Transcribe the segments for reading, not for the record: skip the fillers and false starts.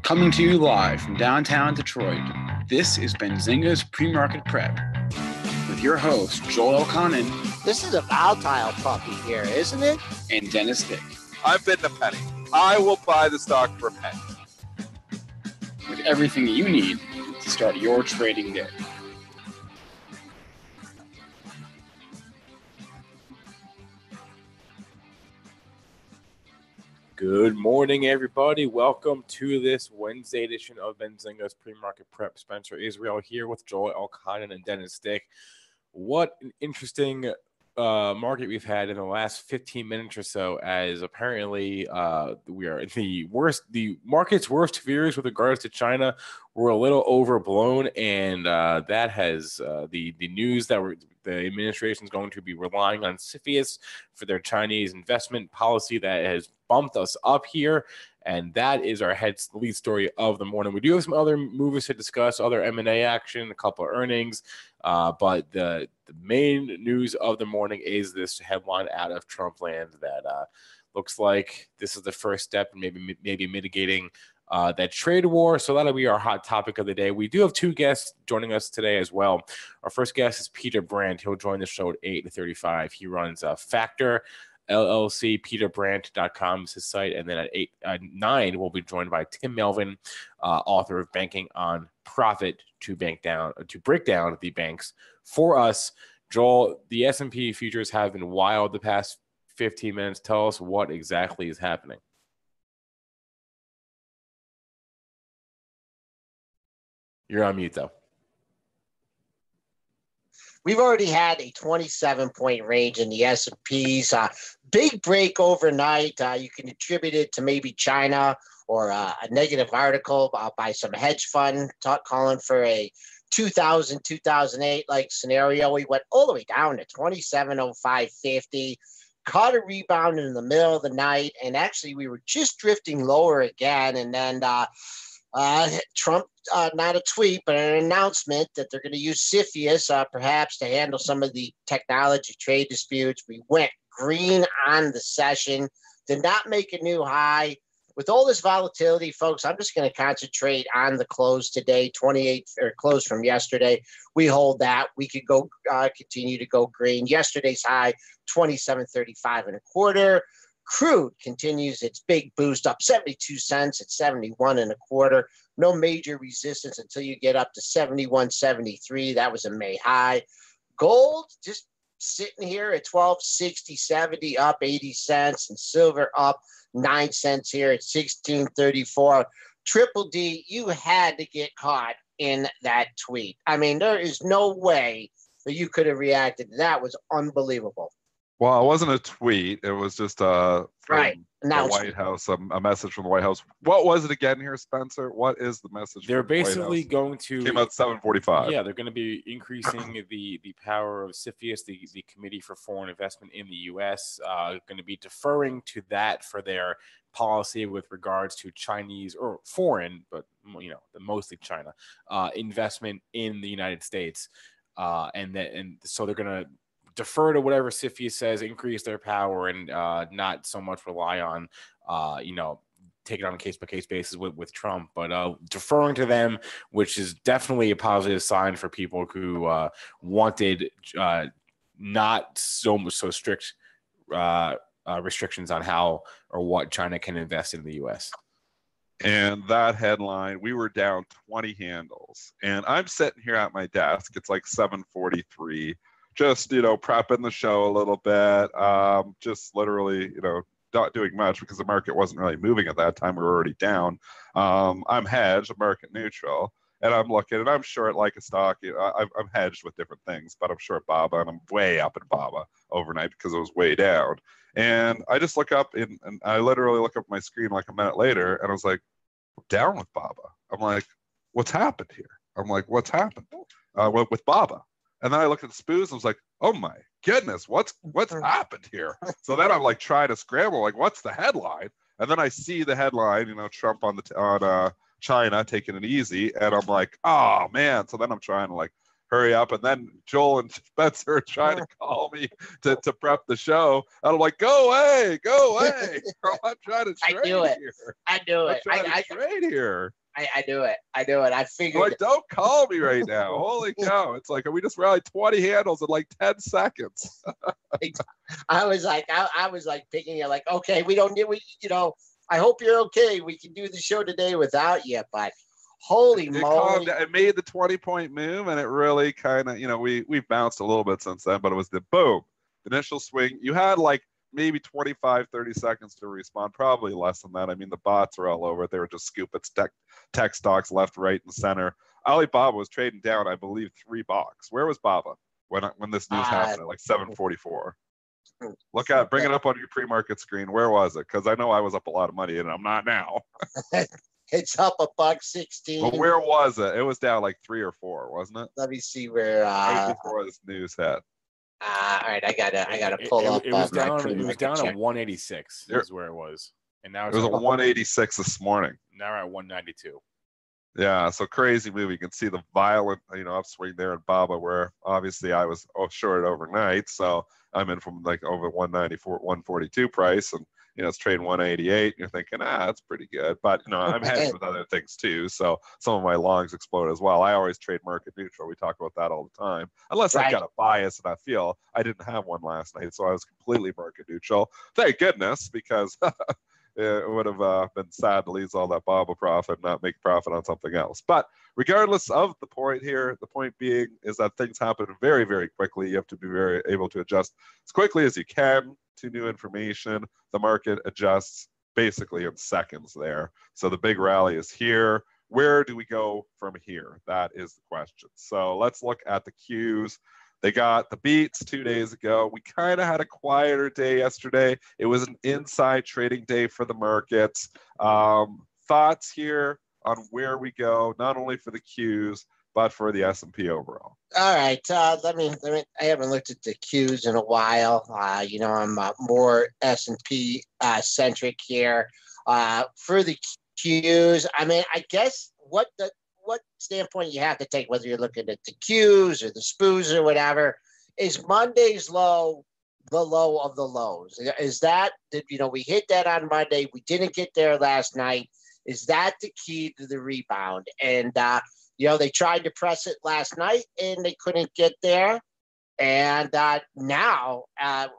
Coming to you live from downtown Detroit, this is Benzinga's PreMarket Prep with your host, Joel Elconin. This is a volatile puppy here, isn't it? And Dennis Dick. I'm bidding a penny. I will buy the stock for a penny. With everything you need to start your trading day. Good morning, everybody. Welcome to this Wednesday edition of Benzinga's Pre-Market Prep. Spencer Israel here with Joel Elconin and Dennis Dick. What an interesting market we've had in the last 15 minutes or so, as apparently we are in the market's worst fears with regards to China were a little overblown, and that has the news that the administration is going to be relying on CFIUS for their Chinese investment policy that has bumped us up here. And that is our lead story of the morning. We do have some other movies to discuss, other M&A action, a couple of earnings. But the main news of the morning is this headline out of Trump land that looks like this is the first step in maybe mitigating that trade war. So that'll be our hot topic of the day. We do have two guests joining us today as well. Our first guest is Peter Brandt. He'll join the show at 8:35. He runs Factor LLC, peterbrandt.com is his site. And then at 9, we'll be joined by Tim Melvin, author of Banking on Profit, to break down the banks for us. Joel, the S&P futures have been wild the past 15 minutes. Tell us what exactly is happening. You're on mute, though. We've already had a 27-point range in the S&Ps. Big break overnight. You can attribute it to maybe China or a negative article by some hedge fund calling for a 2008 scenario. We went all the way down to 27.0550. Caught a rebound in the middle of the night, and actually we were just drifting lower again. And then Trump, not a tweet, but an announcement that they're going to use CFIUS perhaps to handle some of the technology trade disputes. We went green on the session, did not make a new high. With all this volatility, folks, I'm just going to concentrate on the close today, 28 or close from yesterday. We hold that. We could go continue to go green. Yesterday's high, 27.35 and a quarter. Crude continues its big boost up 72 cents at 71 and a quarter. No major resistance until you get up to 71.73. That was a May high. Gold just sitting here at 12.60.70, up 80 cents, and silver up 9 cents here at 16.34. Triple D, you had to get caught in that tweet. I mean, there is no way that you could have reacted. That was unbelievable. Well, it wasn't a tweet. It was just from the White House, a message from the White House. What was it again here, Spencer? What is the message? They're basically going to came out 7:45. Yeah, they're going to be increasing the power of CFIUS, the Committee for Foreign Investment in the U.S. Going to be deferring to that for their policy with regards to Chinese or foreign, but mostly China investment in the United States, and so they're going to defer to whatever CFIUS says, increase their power, and not so much rely on, take it on a case-by-case basis with Trump, but deferring to them, which is definitely a positive sign for people who wanted not so strict restrictions on how or what China can invest in the U.S. And that headline, we were down 20 handles. And I'm sitting here at my desk. It's like 7:43. Just, prepping the show a little bit, just literally, not doing much because the market wasn't really moving at that time. We were already down. I'm hedged, I'm market neutral, and I'm looking, and I'm short like a stock. I'm hedged with different things, but I'm short BABA, and I'm way up in BABA overnight because it was way down. And I just look up, and I literally look up my screen like a minute later, and I was like, down with BABA. I'm like, what's happened here? I'm like, what's happened with BABA? And then I looked at the SPOOs and was like, oh my goodness, what's happened here? So then I'm like trying to scramble, like, what's the headline? And then I see the headline, Trump on China taking it easy, and I'm like, oh man. So then I'm trying to hurry up. And then Joel and Spencer are trying to call me to prep the show. And I'm like, go away. I'm trying to trade here. I do it. I'm trying to trade here. I do it. I figured. Like, don't call me right now. Holy cow. It's like, we just rallied 20 handles in like 10 seconds. I was like picking it like, okay, I hope you're okay. We can do the show today without you, but holy moly. It made the 20-point move, and it really kind of, we've bounced a little bit since then, but it was the boom, initial swing. You had like maybe 25, 30 seconds to respond, probably less than that. I mean, the bots are all over it. They were just scooping tech stocks left, right, and center. Alibaba was trading down, I believe, $3. Where was Baba when this news happened at like 7:44? Bring it up on your pre-market screen. Where was it? Because I know I was up a lot of money, and I'm not now. It's up $1.16. But where was it? It was down like 3 or 4, wasn't it? Let me see where. Right before this news hit. All right, I gotta pull up. It was down at 186. Is where it was, and now it was at 186 this morning. Now we're at 192. Yeah, so crazy move. You can see the violent, upswing there in Baba, where obviously I was short overnight, so I'm in from like over 194, 142 price, and it's trading 188. And you're thinking, that's pretty good, but I'm hedged with other things too, so some of my longs explode as well. I always trade market neutral. We talk about that all the time, unless I got a bias and I feel I didn't have one last night, so I was completely market neutral. Thank goodness, because it would have been sad to lose all that Baba profit and not make profit on something else. But regardless of the point here, the point being is that things happen very, very quickly. You have to be very able to adjust as quickly as you can to new information. The market adjusts basically in seconds there. So the big rally is here. Where do we go from here? That is the question. So let's look at the Qs. They got the beats 2 days ago. We kind of had a quieter day yesterday. It was an inside trading day for the markets. Thoughts here on where we go, not only for the Qs, but for the S&P overall. All right. Let me. I haven't looked at the Qs in a while. I'm more S&P centric here. For the Qs, I mean, I guess what standpoint you have to take, whether you're looking at the Qs or the SPOOs or whatever, is Monday's low the low of the lows? Is that we hit that on Monday? We didn't get there last night. Is that the key to the rebound? And they tried to press it last night and they couldn't get there. And now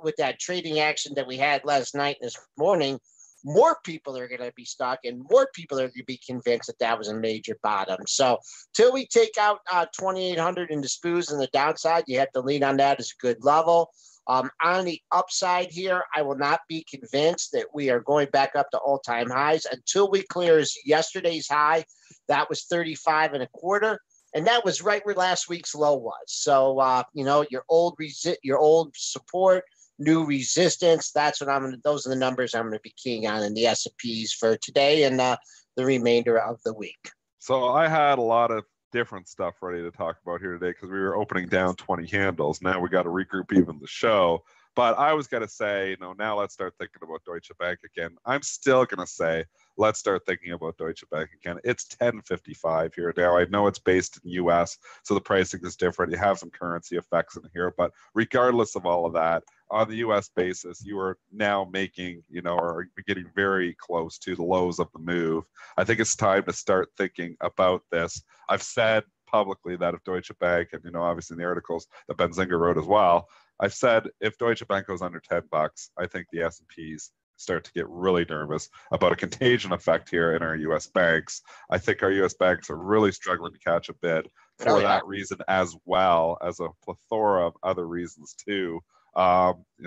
with that trading action that we had last night and this morning, more people are going to be stuck and more people are going to be convinced that was a major bottom. So till we take out 2,800 in the SPOOs and the downside, you have to lean on that as a good level. On the upside here, I will not be convinced that we are going back up to all-time highs until we clear yesterday's high. That was 35.25, and that was right where last week's low was. So your old support, new resistance. Those are the numbers I'm going to be keying on in the S&Ps for today and the remainder of the week. So I had a lot of different stuff ready to talk about here today because we were opening down 20 handles. Now we got to regroup even the show. But I was going to say, now let's start thinking about Deutsche Bank again. I'm still going to say, let's start thinking about Deutsche Bank again. It's 10.55 here now. I know it's based in the U.S., so the pricing is different. You have some currency effects in here. But regardless of all of that, on the U.S. basis, you are now making, or getting very close to the lows of the move. I think it's time to start thinking about this. I've said publicly that if Deutsche Bank, and obviously in the articles that Benzinga wrote as well, I've said if Deutsche Bank goes under $10, I think the S&Ps start to get really nervous about a contagion effect here in our U.S. banks. I think our U.S. banks are really struggling to catch a bid for that reason, as well as a plethora of other reasons too.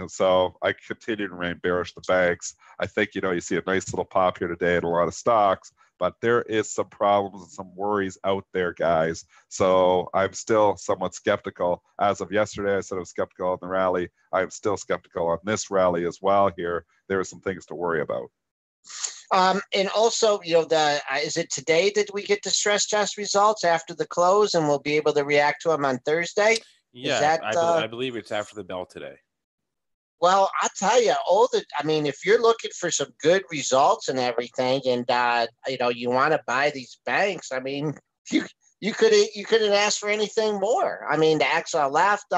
So I continue to remain bearish the banks. I think, you see a nice little pop here today in a lot of stocks, but there is some problems and some worries out there, guys. So I'm still somewhat skeptical. As of yesterday, I said I was skeptical on the rally. I'm still skeptical on this rally as well here. There are some things to worry about. And also, is it today that we get the stress test results after the close and we'll be able to react to them on Thursday? Yeah, I believe it's after the bell today. Well, I'll tell you, if you're looking for some good results and everything, and you want to buy these banks, you couldn't ask for anything more. I mean, the Axel left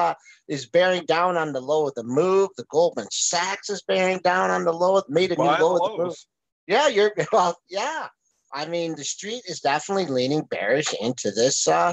is bearing down on the low of the move. The Goldman Sachs is bearing down on the low, made a new low of the move. Yeah, yeah. I mean, the street is definitely leaning bearish into this, but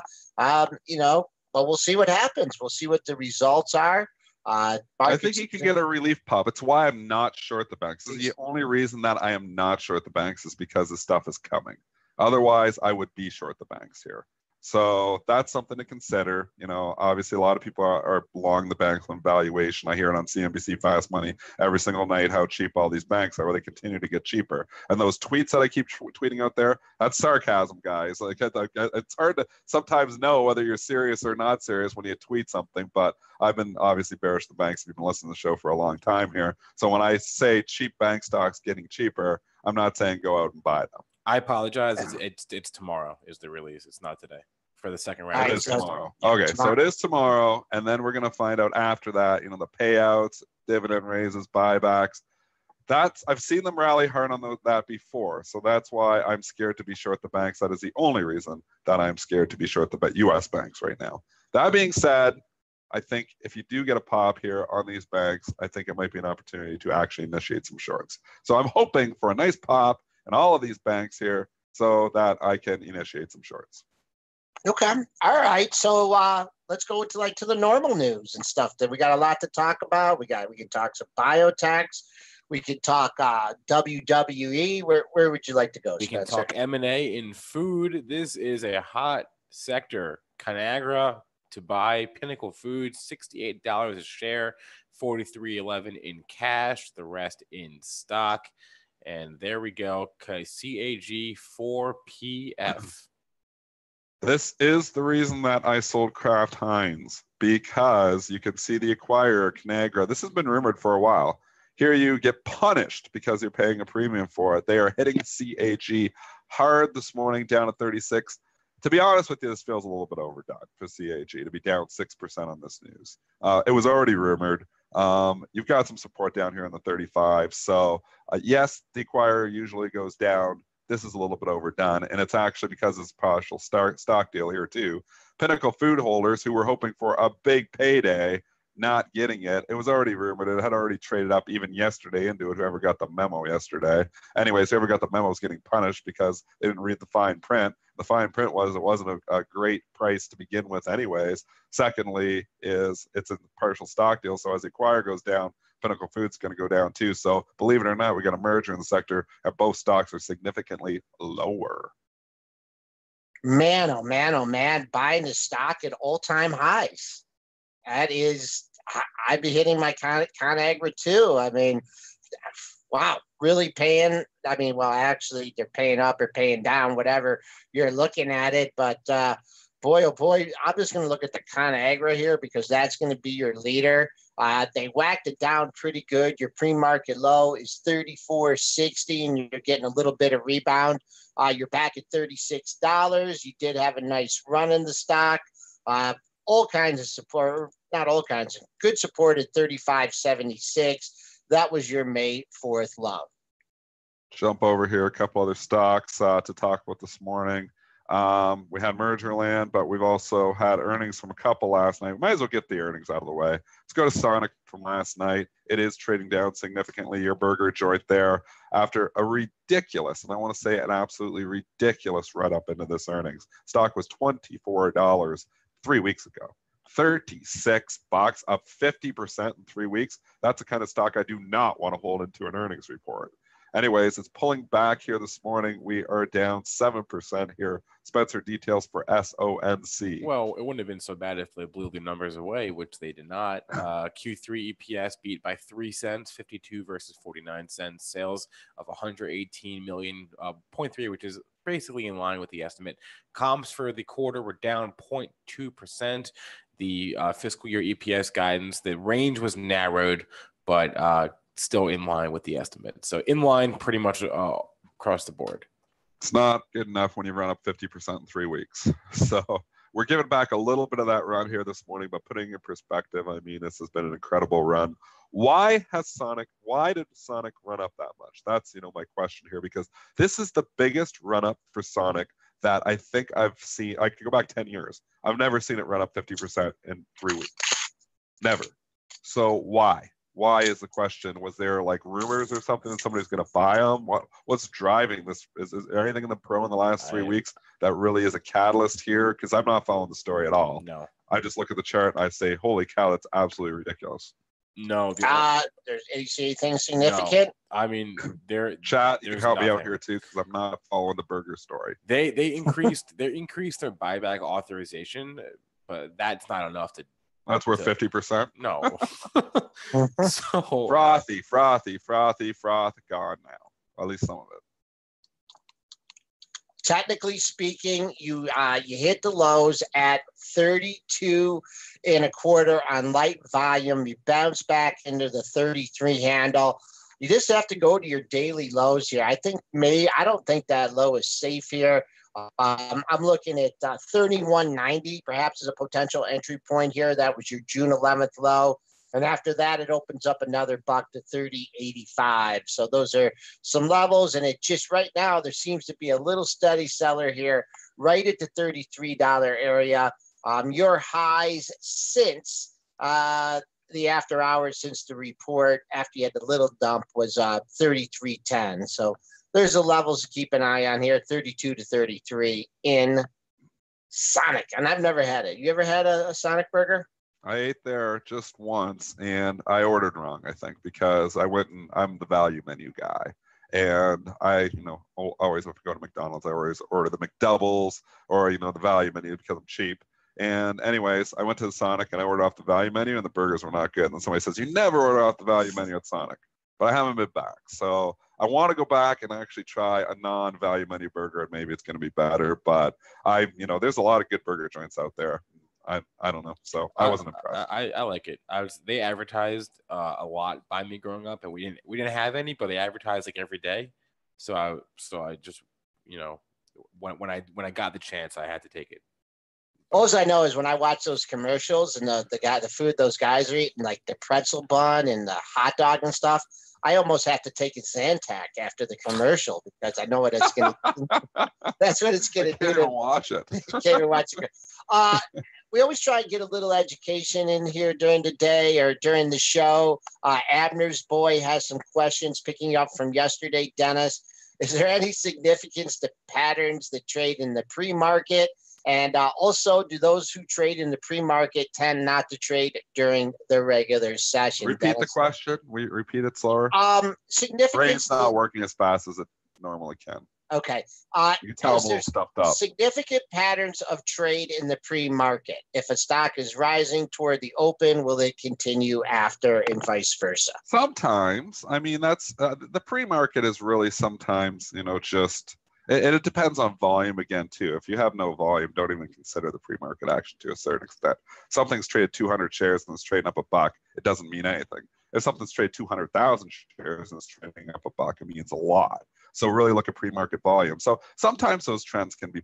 we'll see what happens. We'll see what the results are. I think he could get a relief pop. It's why I'm not short the banks. This is the only reason that I am not short the banks is because the stuff is coming. Otherwise, I would be short the banks here. So that's something to consider. Obviously a lot of people are long the banks on valuation. I hear it on CNBC Fast Money every single night how cheap all these banks are, where they continue to get cheaper. And those tweets that I keep tweeting out there, that's sarcasm, guys. Like it's hard to sometimes know whether you're serious or not serious when you tweet something. But I've been obviously bearish the banks if you've been listening to the show for a long time here. So when I say cheap bank stocks getting cheaper, I'm not saying go out and buy them. I apologize. It's tomorrow is the release. It's not today for the second round. It is tomorrow. Okay, so it is tomorrow, and then we're going to find out after that, the payouts, dividend raises, buybacks. I've seen them rally hard on that before, so that's why I'm scared to be short the banks. That is the only reason that I'm scared to be short the U.S. banks right now. That being said, I think if you do get a pop here on these banks, I think it might be an opportunity to actually initiate some shorts. So I'm hoping for a nice pop in all of these banks here so that I can initiate some shorts. Okay. All right. So let's go to the normal news and stuff. That we got a lot to talk about. We can talk some biotechs. We could talk WWE. Where would you like to go, We Spencer? can talk M&A in food. This is a hot sector. Conagra to buy Pinnacle Foods, $68 a share, $43.11 in cash, the rest in stock. And there we go. CAG 4PF. This is the reason that I sold Kraft Heinz, because you can see the acquirer, Conagra. This has been rumored for a while. Here you get punished because you're paying a premium for it. They are hitting CAG hard this morning, down at 36. To be honest with you, this feels a little bit overdone for CAG to be down 6% on this news. It was already rumored. You've got some support down here in the 35. So yes, the acquirer usually goes down. This is a little bit overdone, and it's actually because it's a partial stock deal here too. Pinnacle Food holders who were hoping for a big payday, not getting it. It was already rumored. It had already traded up even yesterday into it, whoever got the memo yesterday. Anyways, whoever got the memo was getting punished because they didn't read the fine print. The fine print was it wasn't a great price to begin with anyways. Secondly is it's a partial stock deal, so as the acquirer goes down, Pinnacle Foods is going to go down too. So believe it or not, we got a merger in the sector, and both stocks are significantly lower. Man, oh man, oh man, buying the stock at all-time highs. That is, I'd be hitting my Conagra too. I mean, wow, really paying. I mean, well, actually, you're paying up or paying down, whatever you're looking at it. But boy, oh boy, I'm just going to look at the Conagra here because that's going to be your leader. They whacked it down pretty good. Your pre-market low is $34.60, and you're getting a little bit of rebound. You're back at $36. You did have a nice run in the stock. All kinds of support, not all kinds of good support at $35.76. That was your May 4th low. Jump over here, a couple other stocks to talk about this morning. We had merger land, but we've also had earnings from a couple last night. We might as well get the earnings out of the way. Let's go to Sonic from last night. It is trading down significantly. Your burger joint there after a ridiculous, and I want to say an absolutely ridiculous run up into this earnings. Stock was $24 3 weeks ago. $36, up 50% in 3 weeks. That's the kind of stock I do not want to hold into an earnings report. Anyways, it's pulling back here this morning. We are down 7% here. Spencer, details for SONC. Well, it wouldn't have been so bad if they blew the numbers away, which they did not. Q3 EPS beat by 3 cents, 52 versus 49 cents. Sales of 118 million, 0.3, which is basically in line with the estimate. Comps for the quarter were down 0.2%. The fiscal year EPS guidance, the range was narrowed, but still in line with the estimate. So in line pretty much across the board. It's not good enough when you run up 50% in 3 weeks. So we're giving back a little bit of that run here this morning, but putting in perspective, I mean, this has been an incredible run. Why did Sonic run up that much? That's, my question here, because this is the biggest run up for Sonic that I think I've seen. I could go back 10 years. I've never seen it run up 50% in 3 weeks. Never. So why? Why is the question? Was there like rumors or something that somebody's going to buy them? What's driving this? Is there anything in the pro in the last 3 weeks that really is a catalyst here? Because I'm not following the story at all. No. I just look at the chart and I say, holy cow, that's absolutely ridiculous. No. There's anything significant? No. I mean, Chat, you can help me out nothing. here too, because I'm not following the burger story. They increased their buyback authorization, but that's not enough to. That's worth 50%. No. So frothy, gone now. At least some of it. Technically speaking, you hit the lows at 32 1/4 on light volume. You bounce back into the 33 handle. You just have to go to your daily lows here. I don't think that low is safe here. I'm looking at 31.90 perhaps as a potential entry point here. That was your June 11th low. And after that, it opens up another buck to 30.85. So those are some levels. And it just right now, there seems to be a little steady seller here right at the $33 area. Your highs since the after hours, since the report, after you had the little dump, was 33.10. So there's the levels to keep an eye on here, 32 to 33 in Sonic. And I've never had it. You ever had a Sonic burger? I ate there just once, and I ordered wrong, I think, because I'm the value menu guy. And I, always if I go to McDonald's, I always order the McDoubles or, the value menu because I'm cheap. And anyways, I went to the Sonic and I ordered off the value menu and the burgers were not good. And then somebody says, you never order off the value menu at Sonic. But I haven't been back. So I want to go back and actually try a non-value menu burger, and maybe it's going to be better. But there's a lot of good burger joints out there. I don't know. So I wasn't impressed. I like it. They advertised a lot by me growing up, and we didn't have any, but they advertised like every day. So I just when I got the chance, I had to take it. All I know is when I watch those commercials and the food those guys are eating, like the pretzel bun and the hot dog and stuff, I almost have to take a Zantac after the commercial because I know what it's going to. That's what it's going to do. Can't even watch it. Can't even watch it. We always try and get a little education in here during the day or during the show. Abner's boy has some questions picking up from yesterday. Dennis, is there any significance to patterns that trade in the pre-market? And also, do those who trade in the pre-market tend not to trade during the regular session? Repeat the question. We repeat it slower. Significance. Brain's not working as fast as it normally can. Okay. You can tell I'm a little stuffed up. Significant patterns of trade in the pre-market. If a stock is rising toward the open, will it continue after, and vice versa? Sometimes. I mean, that's the pre-market is really sometimes, just. And it depends on volume again, too. If you have no volume, don't even consider the pre-market action to a certain extent. Something's traded 200 shares and it's trading up $1, it doesn't mean anything. If something's traded 200,000 shares and it's trading up $1, it means a lot. So really look at pre-market volume. So sometimes those trends can be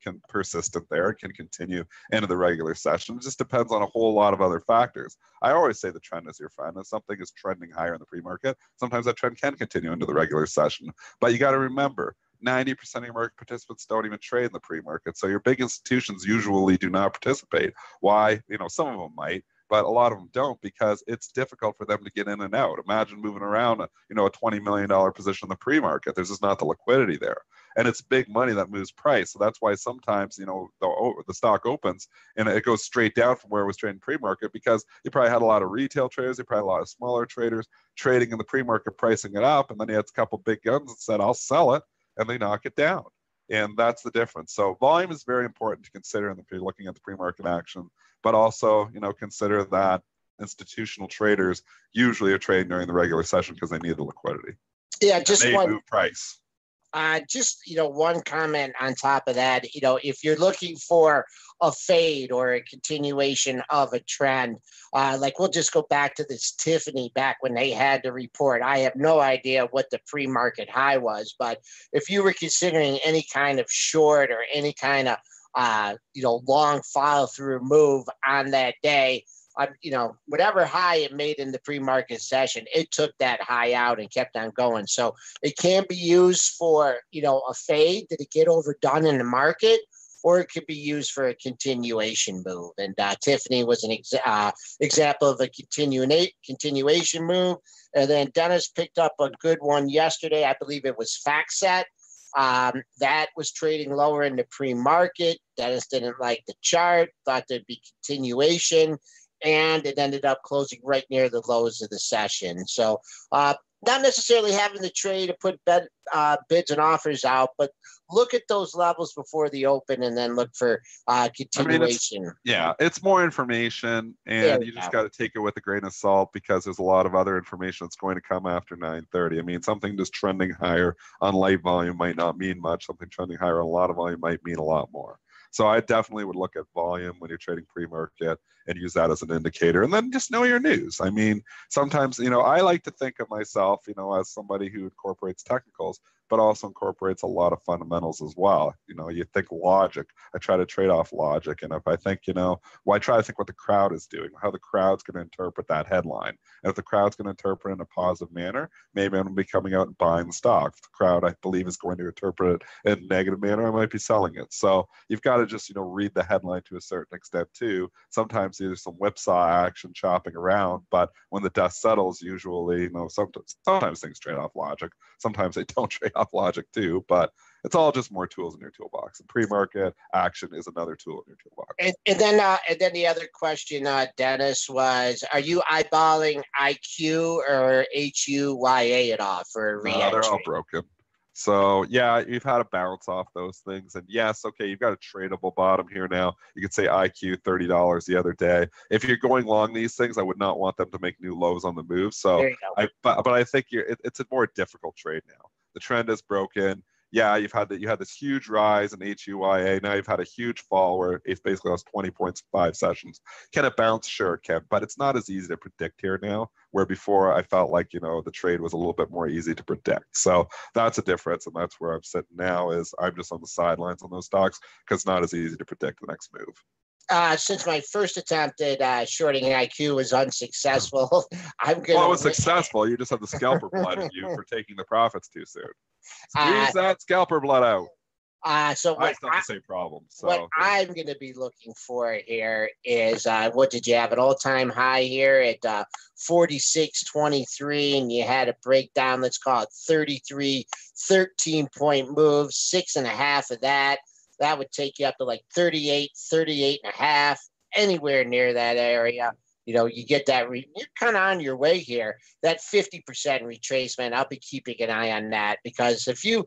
can persistent there, can continue into the regular session. It just depends on a whole lot of other factors. I always say the trend is your friend. If something is trending higher in the pre-market, sometimes that trend can continue into the regular session. But you got to remember, 90% of your market participants don't even trade in the pre-market. So your big institutions usually do not participate. Why? Some of them might, but a lot of them don't because it's difficult for them to get in and out. Imagine moving around a $20 million position in the pre-market. There's just not the liquidity there. And it's big money that moves price. So that's why sometimes, the stock opens and it goes straight down from where it was trading pre-market because you probably had a lot of retail traders, you probably had a lot of smaller traders trading in the pre-market, pricing it up. And then you had a couple big guns that said, I'll sell it. And they knock it down. And that's the difference. So volume is very important to consider if you're looking at the pre-market action, but also, consider that institutional traders usually are trading during the regular session because they need the liquidity. Yeah, just move price. One comment on top of that, if you're looking for a fade or a continuation of a trend, like we'll just go back to this Tiffany back when they had the report. I have no idea what the pre-market high was, but if you were considering any kind of short or any kind of, long follow through move on that day, whatever high it made in the pre-market session, it took that high out and kept on going. So it can be used for, a fade. Did it get overdone in the market? Or it could be used for a continuation move. And Tiffany was an example of a continuation move. And then Dennis picked up a good one yesterday. I believe it was FactSet. That was trading lower in the pre-market. Dennis didn't like the chart, thought there'd be continuation, and it ended up closing right near the lows of the session. So not necessarily having the trade to put bids and offers out, but look at those levels before the open and then look for continuation. It's more information, and you just got to take it with a grain of salt because there's a lot of other information that's going to come after 9:30. I mean, something just trending higher on light volume might not mean much. Something trending higher on a lot of volume might mean a lot more. So I definitely would look at volume when you're trading pre-market and use that as an indicator. And then just know your news. I mean, sometimes, I like to think of myself, as somebody who incorporates technicals, but also incorporates a lot of fundamentals as well. You think logic. I try to trade off logic. And if I think, I try to think what the crowd is doing, how the crowd's going to interpret that headline. And if the crowd's going to interpret it in a positive manner, maybe I'm going to be coming out and buying the stock. If the crowd, I believe, is going to interpret it in a negative manner, I might be selling it. So you've got to just, read the headline to a certain extent too. Sometimes there's some whipsaw action chopping around, but when the dust settles, usually, sometimes things trade off logic. Sometimes they don't trade off logic too, but it's all just more tools in your toolbox. And pre-market action is another tool in your toolbox. And then the other question, Dennis, was: are you eyeballing IQ or HUYA at all for re-entry? They're all broken. So yeah, you've had a bounce off those things, and yes, okay, you've got a tradable bottom here now. You could say IQ $30 the other day. If you're going long these things, I would not want them to make new lows on the move. So, but I think it's a more difficult trade now. The trend is broken. Yeah, you had this huge rise in HUYA. Now you've had a huge fall where it's basically lost 20 points, 5 sessions. Can it bounce? Sure, it can, but it's not as easy to predict here now, where before I felt like, the trade was a little bit more easy to predict. So that's a difference, and that's where I'm sitting now is I'm just on the sidelines on those stocks because it's not as easy to predict the next move. Since my first attempt at shorting IQ was unsuccessful, I'm going to... Well, it was successful. You just have the scalper blood in you for taking the profits too soon. Squeeze that scalper blood out. So I still have the same problem. So what I'm going to be looking for here is, what did you have? An all-time high here at 46.23, and you had a breakdown, let's call it 33 13-point move, 6.5 of that. That would take you up to like 38 and a half, anywhere near that area. You get that, you're kind of on your way here. That 50% retracement, I'll be keeping an eye on that, because if you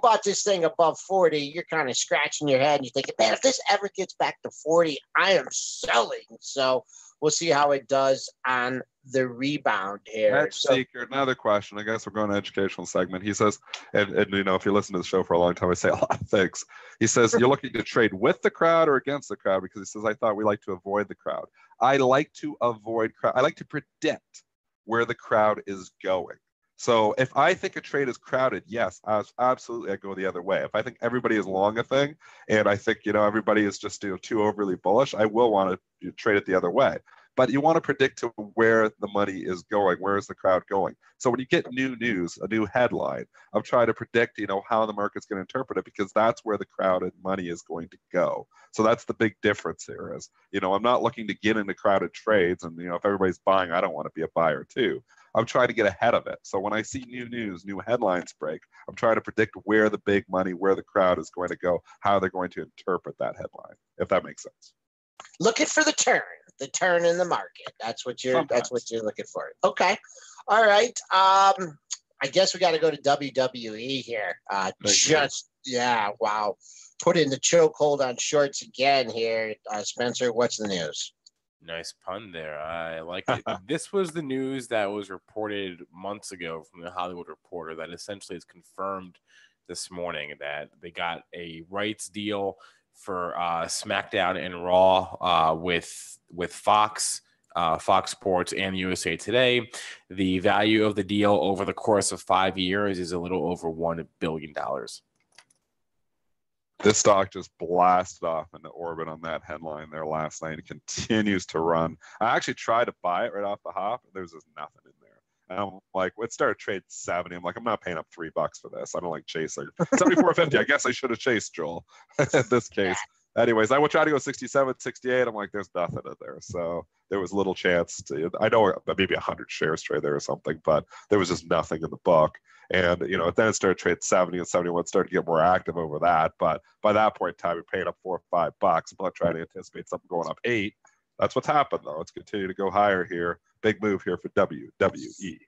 bought this thing above 40, you're kind of scratching your head and you're thinking, man, if this ever gets back to 40, I am selling. So we'll see how it does on the rebound here. Seeker, another question. I guess we're going to educational segment. He says, and if you listen to the show for a long time, I say a lot of things. He says, you're looking to trade with the crowd or against the crowd, because he says, I thought we like to avoid the crowd. I like to avoid crowd. I like to predict where the crowd is going. So if I think a trade is crowded, yes, absolutely, I go the other way. If I think everybody is long a thing, and I think everybody is just too overly bullish, I will want to trade it the other way. But you want to predict to where the money is going. Where is the crowd going? So when you get new news, a new headline, I'm trying to predict, how the market's going to interpret it, because that's where the crowded money is going to go. So that's the big difference here is, I'm not looking to get into crowded trades. And, if everybody's buying, I don't want to be a buyer too. I'm trying to get ahead of it. So when I see new news, new headlines break, I'm trying to predict where the big money, where the crowd is going to go, how they're going to interpret that headline, if that makes sense. Looking for the turn in the market. That's what you're looking for. Okay. All right. I guess we got to go to WWE here. Wow. Put in the chokehold on shorts again here. Spencer, what's the news? Nice pun there. I like it. This was the news that was reported months ago from the Hollywood Reporter that essentially is confirmed this morning that they got a rights deal for SmackDown and Raw with Fox, Fox Sports, and USA Today. The value of the deal over the course of 5 years is a little over $1 billion. This stock just blasted off into orbit on that headline there last night. It continues to run. I actually tried to buy it right off the hop. There's just nothing in there. And I'm like, it started trading 70. I'm like, I'm not paying up $3 for this. I don't like chasing. 74.50. I guess I should have chased, Joel, in this case. Anyways, I would try to go 67, 68. I'm like, there's nothing in there. So there was little chance to, I know maybe 100 shares trade there or something, but there was just nothing in the book. And, then it started trading 70 and 71, started to get more active over that. But by that point in time, we paid up $4 or $5. I'm not trying to anticipate something going up 8. That's what's happened, though. It's continued to go higher here. Big move here for WWE.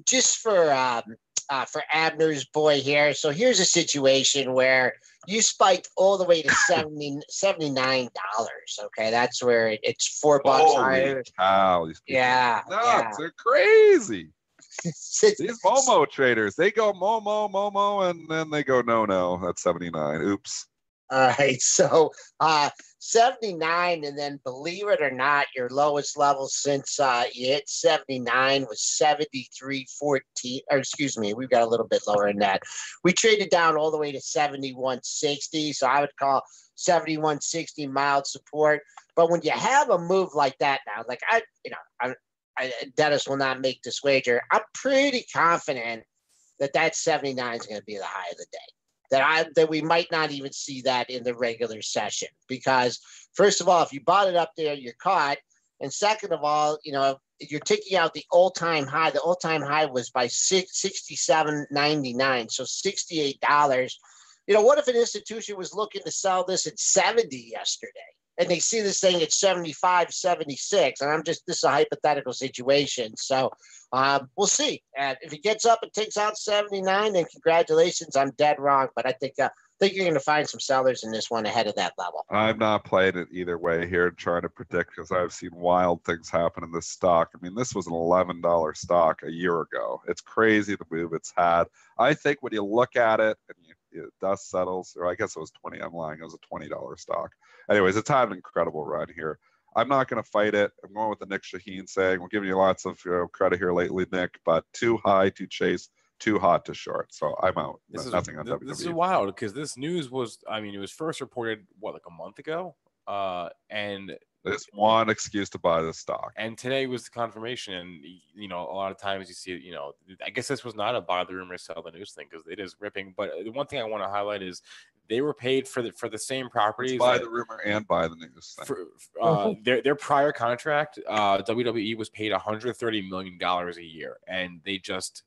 Just for Abner's boy here. So here's a situation where you spiked all the way to $79. Okay, that's where it's $4 higher. Cow, Yeah, they're crazy. These Momo traders, they go Momo, and then they go no. That's 79. Oops. All right, so 79, and then believe it or not, your lowest level since you hit 79 was 73.14. Or excuse me, we've got a little bit lower than that. We traded down all the way to 71.60, so I would call 71.60 mild support. But when you have a move like that now, like Dennis will not make this wager. I'm pretty confident that 79 is going to be the high of the day. That we might not even see that in the regular session, because first of all, if you bought it up there, you're caught. And second of all, you're taking out the all-time high. The all-time high was by $67.99, so $68. What if an institution was looking to sell this at 70 yesterday? And they see this thing at 75, 76. And this is a hypothetical situation. So we'll see. If it gets up and takes out 79, then congratulations. I'm dead wrong. But I think you're going to find some sellers in this one ahead of that level. I'm not playing it either way here and trying to predict, because I've seen wild things happen in this stock. I mean, this was an $11 stock a year ago. It's crazy the move it's had. I think when you look at it and dust settles, or I guess it was 20. I'm lying. It was a $20 stock. Anyways, it's had an incredible run here. I'm not going to fight it. I'm going with the Nick Shaheen saying, we're giving you lots of credit here lately, Nick, but too high to chase, too hot to short. So I'm out. This is wild, because this news was, it was first reported, like a month ago? And there's one excuse to buy this stock. And today was the confirmation. And, a lot of times you see it, I guess this was not a buy the rumor, sell the news thing, because it is ripping. But the one thing I want to highlight is they were paid for the same properties. Buy the rumor and buy the news thing. For their prior contract, WWE was paid $130 million a year, and they just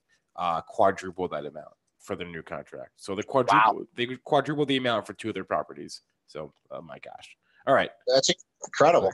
quadrupled that amount for their new contract. So they quadrupled the amount for 2 of their properties. So, oh my gosh. All right. That's incredible.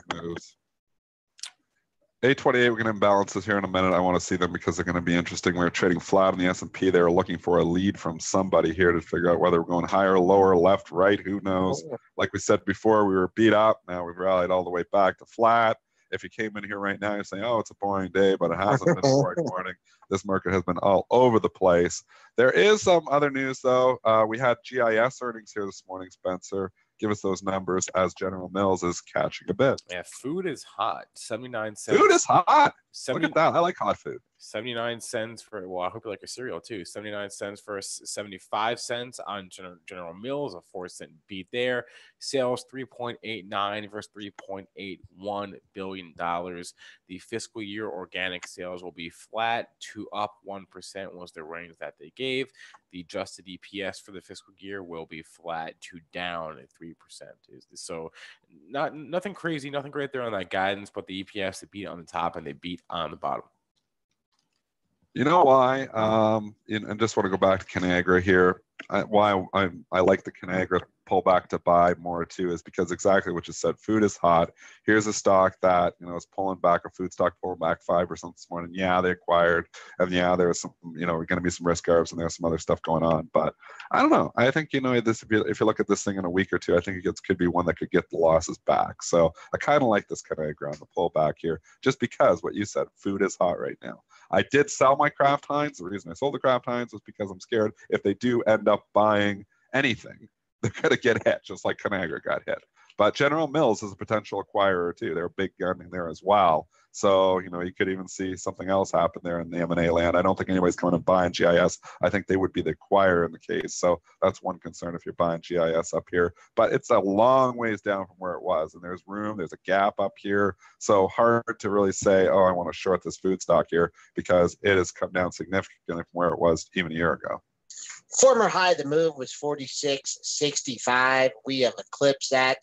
828, we're going to imbalance this here in a minute. I want to see them because they're going to be interesting. We're trading flat on the S&P. They were looking for a lead from somebody here to figure out whether we're going higher, lower, left, right. Who knows? Like we said before, we were beat up. Now we've rallied all the way back to flat. If you came in here right now, you're saying, oh, it's a boring day, but it hasn't been a boring morning. This market has been all over the place. There is some other news, though. We had GIS earnings here this morning, Spencer. Give us those numbers as General Mills is catching a bit. Yeah, food is hot. 79 cents. Food is hot. Look at that. I like hot food. 79 cents for, I hope you like a cereal too. 79 cents for 75 cents on General Mills, a 4-cent beat there. Sales 3.89 versus $3.81 billion. The fiscal year organic sales will be flat to up 1% was the range that they gave. The adjusted EPS for the fiscal year will be flat to down at 3%. So nothing crazy, nothing great there on that guidance, but the EPS, they beat on the top and they beat on the bottom. You know why? And just want to go back to Conagra here. Why I like the Conagra pullback to buy more too is because exactly what you said. Food is hot. Here's a stock that is pulling back, a food stock pulling back 5% this morning. Yeah, they acquired, and yeah, there's some going to be some risk arbs and there's some other stuff going on. But I don't know. I think this if you look at this thing in a week or two, I think it could be one that could get the losses back. So I kind of like this Conagra on the pullback here, just because what you said, food is hot right now. I did sell my Kraft Heinz. The reason I sold the Kraft Heinz was because I'm scared if they do end up buying anything, they're going to get hit, just like Conagra got hit. But General Mills is a potential acquirer too. They're a big gun in there as well. So, you could even see something else happen there in the M&A land. I don't think anybody's coming and buying GIS. I think they would be the acquirer in the case. So that's one concern if you're buying GIS up here. But it's a long ways down from where it was. And there's room, there's a gap up here. So hard to really say, oh, I want to short this food stock here, because it has come down significantly from where it was even a year ago. Former high of the move was 46.65. We have eclipsed that,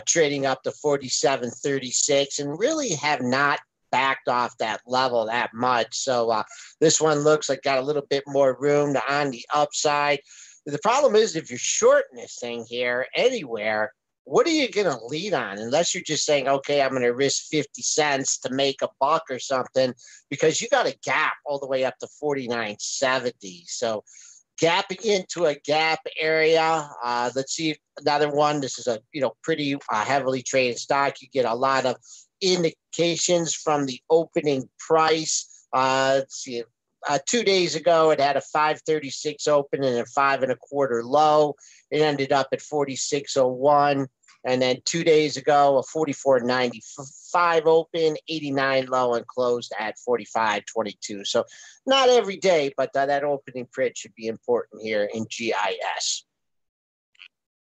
trading up to 47.36, and really have not backed off that level that much. So this one looks like got a little bit more room on the upside. The problem is, if you're shorting this thing here anywhere, what are you going to lead on? Unless you're just saying, okay, I'm going to risk 50 cents to make a buck or something, because you got a gap all the way up to 49.70. So gapping into a gap area. Let's see another one. This is a pretty heavily traded stock. You get a lot of indications from the opening price. Let's see. 2 days ago, it had a 536 open and a 5.25 low. It ended up at 46.01. And then 2 days ago, a 44.95 open, 89 low, and closed at 45.22. So not every day, but that opening print should be important here in GIS.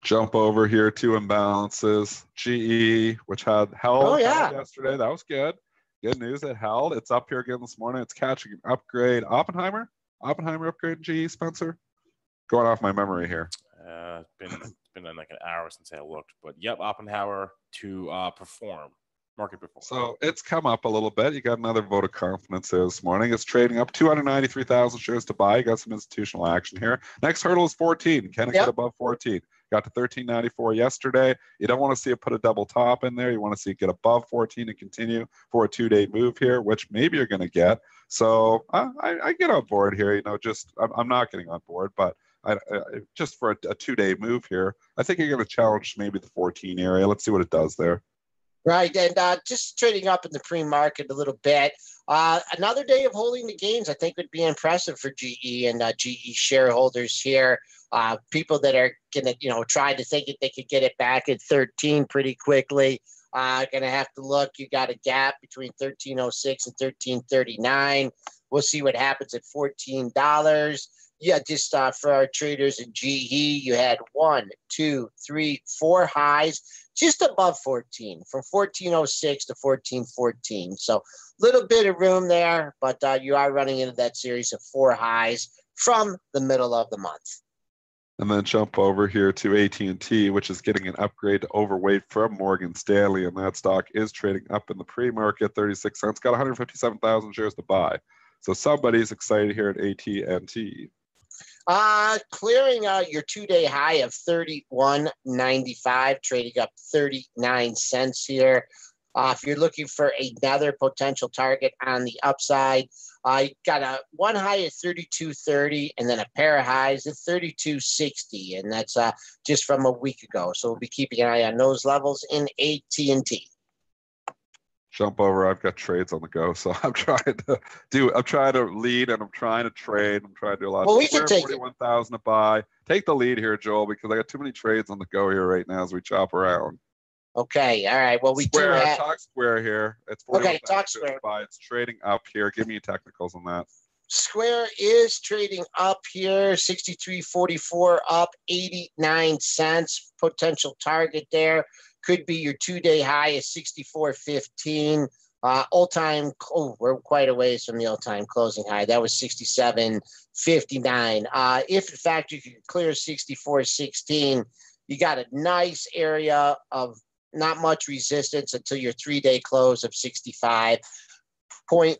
Jump over here to imbalances. GE, which had held yesterday. That was good. Good news, it held. It's up here again this morning. It's catching an upgrade. Oppenheimer upgrade in GE, Spencer? Going off my memory here. It's been like an hour since I looked. But, yep, Oppenheimer to market perform. So it's come up a little bit. You got another vote of confidence there this morning. It's trading up 293,000 shares to buy. You got some institutional action here. Next hurdle is 14. Can it get above 14? Got to 13.94 yesterday. You don't want to see it put a double top in there. You want to see it get above 14 and continue for a 2-day move here, which maybe you're going to get. So I get on board here. I'm not getting on board, but I just for a 2-day move here, I think you're going to challenge maybe the 14 area. Let's see what it does there. Right, and just trading up in the pre-market a little bit. Another day of holding the gains, I think, would be impressive for GE and GE shareholders here. People that are going to, try to think that they could get it back at 13 pretty quickly. Going to have to look. You got a gap between 13.06 and 13.39. We'll see what happens at $14. Yeah, just for our traders in GE, you had 1, 2, 3, 4 highs just above 14, from 14.06 to 14.14. So little bit of room there, but you are running into that series of 4 highs from the middle of the month. And then jump over here to AT&T, which is getting an upgrade to overweight from Morgan Stanley, and that stock is trading up in the pre-market, 36 cents. Got 157,000 shares to buy. So somebody's excited here at AT&T. Clearing out your 2-day high of 31.95, trading up 39 cents here. If you're looking for another potential target on the upside, you got one high at 32.30 and then a pair of highs at 32.60, and that's just from a week ago. So we'll be keeping an eye on those levels in AT&T. Jump over. I've got trades on the go, so I'm trying to lead and I'm trying to trade. I'm trying to do a lot. Well, we can take 41,000 to buy. Take the lead here, Joel, because I got too many trades on the go here right now as we chop around. Okay, all right. Well, Talk Square here. It's 41,000 Talk Square. to buy. It's trading up here. Give me your technicals on that. Square is trading up here, 63.44, up 89 cents. Potential target there could be your 2-day high at 64.15. All-time, we're quite a ways from the all-time closing high. That was 67.59. If, in fact, you can clear 64.16, you got a nice area of not much resistance until your 3-day close of 65.75. All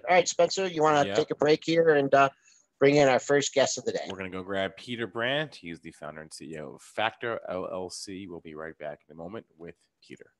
right, Spencer, you want to take a break here and bring in our first guest of the day? We're going to go grab Peter Brandt. He's the founder and CEO of Factor LLC. We'll be right back in a moment with Peter.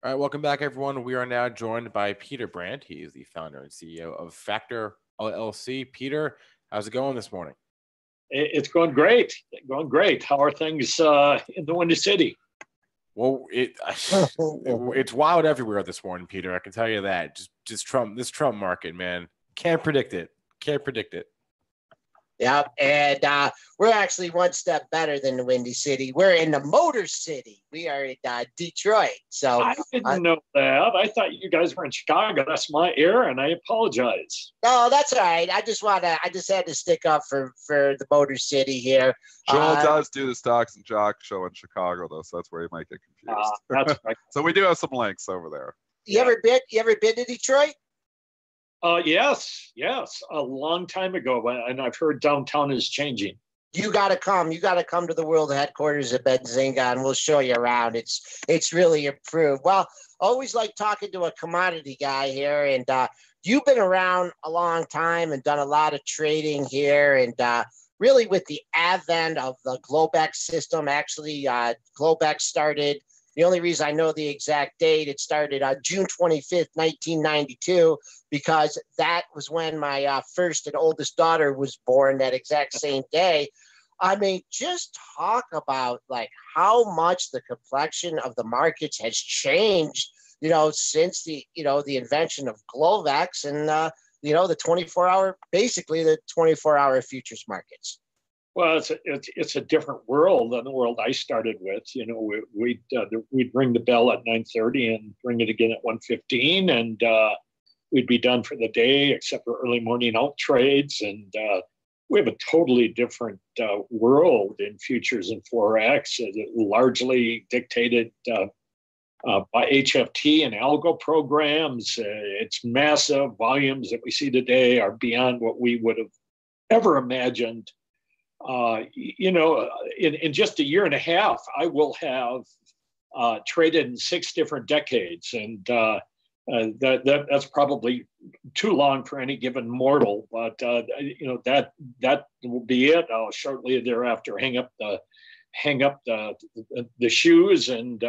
All right, welcome back, everyone. We are now joined by Peter Brandt. He is the founder and CEO of Factor LLC. Peter, how's it going this morning? It's going great. Going great. How are things in the Windy City? Well, it's wild everywhere this morning, Peter. I can tell you that. Just this Trump market, man. Can't predict it. Yep, and we're actually one step better than the Windy City. We're in the Motor City. We are in Detroit. So I didn't know that. I thought you guys were in Chicago. That's my error, and I apologize. No, that's all right. I just had to stick up for the Motor City here. Joel does do the Stocks and Jocks show in Chicago, though, so that's where you might get confused. That's right. So we do have some links over there. You ever been to Detroit? Yes, a long time ago, and I've heard downtown is changing. You got to come. You got to come to the world headquarters of Benzinga, and we'll show you around. It's really improved. Well, always like talking to a commodity guy here, and you've been around a long time and done a lot of trading here, and really with the advent of the Globex system, actually, Globex started. The only reason I know the exact date, it started on June 25th, 1992, because that was when my first and oldest daughter was born that exact same day. I mean, just talk about like how much the complexion of the markets has changed, since the invention of Globex and, the 24-hour, basically the 24-hour futures markets. Well, it's a different world than the world I started with. We'd ring the bell at 9:30 and ring it again at 1:15, and we'd be done for the day, except for early morning out trades. And we have a totally different world in futures and forex, largely dictated by HFT and algo programs. It's massive volumes that we see today are beyond what we would have ever imagined. In just a year and a half, I will have traded in 6 different decades, and that's probably too long for any given mortal. But that will be it. I'll shortly thereafter hang up the shoes, and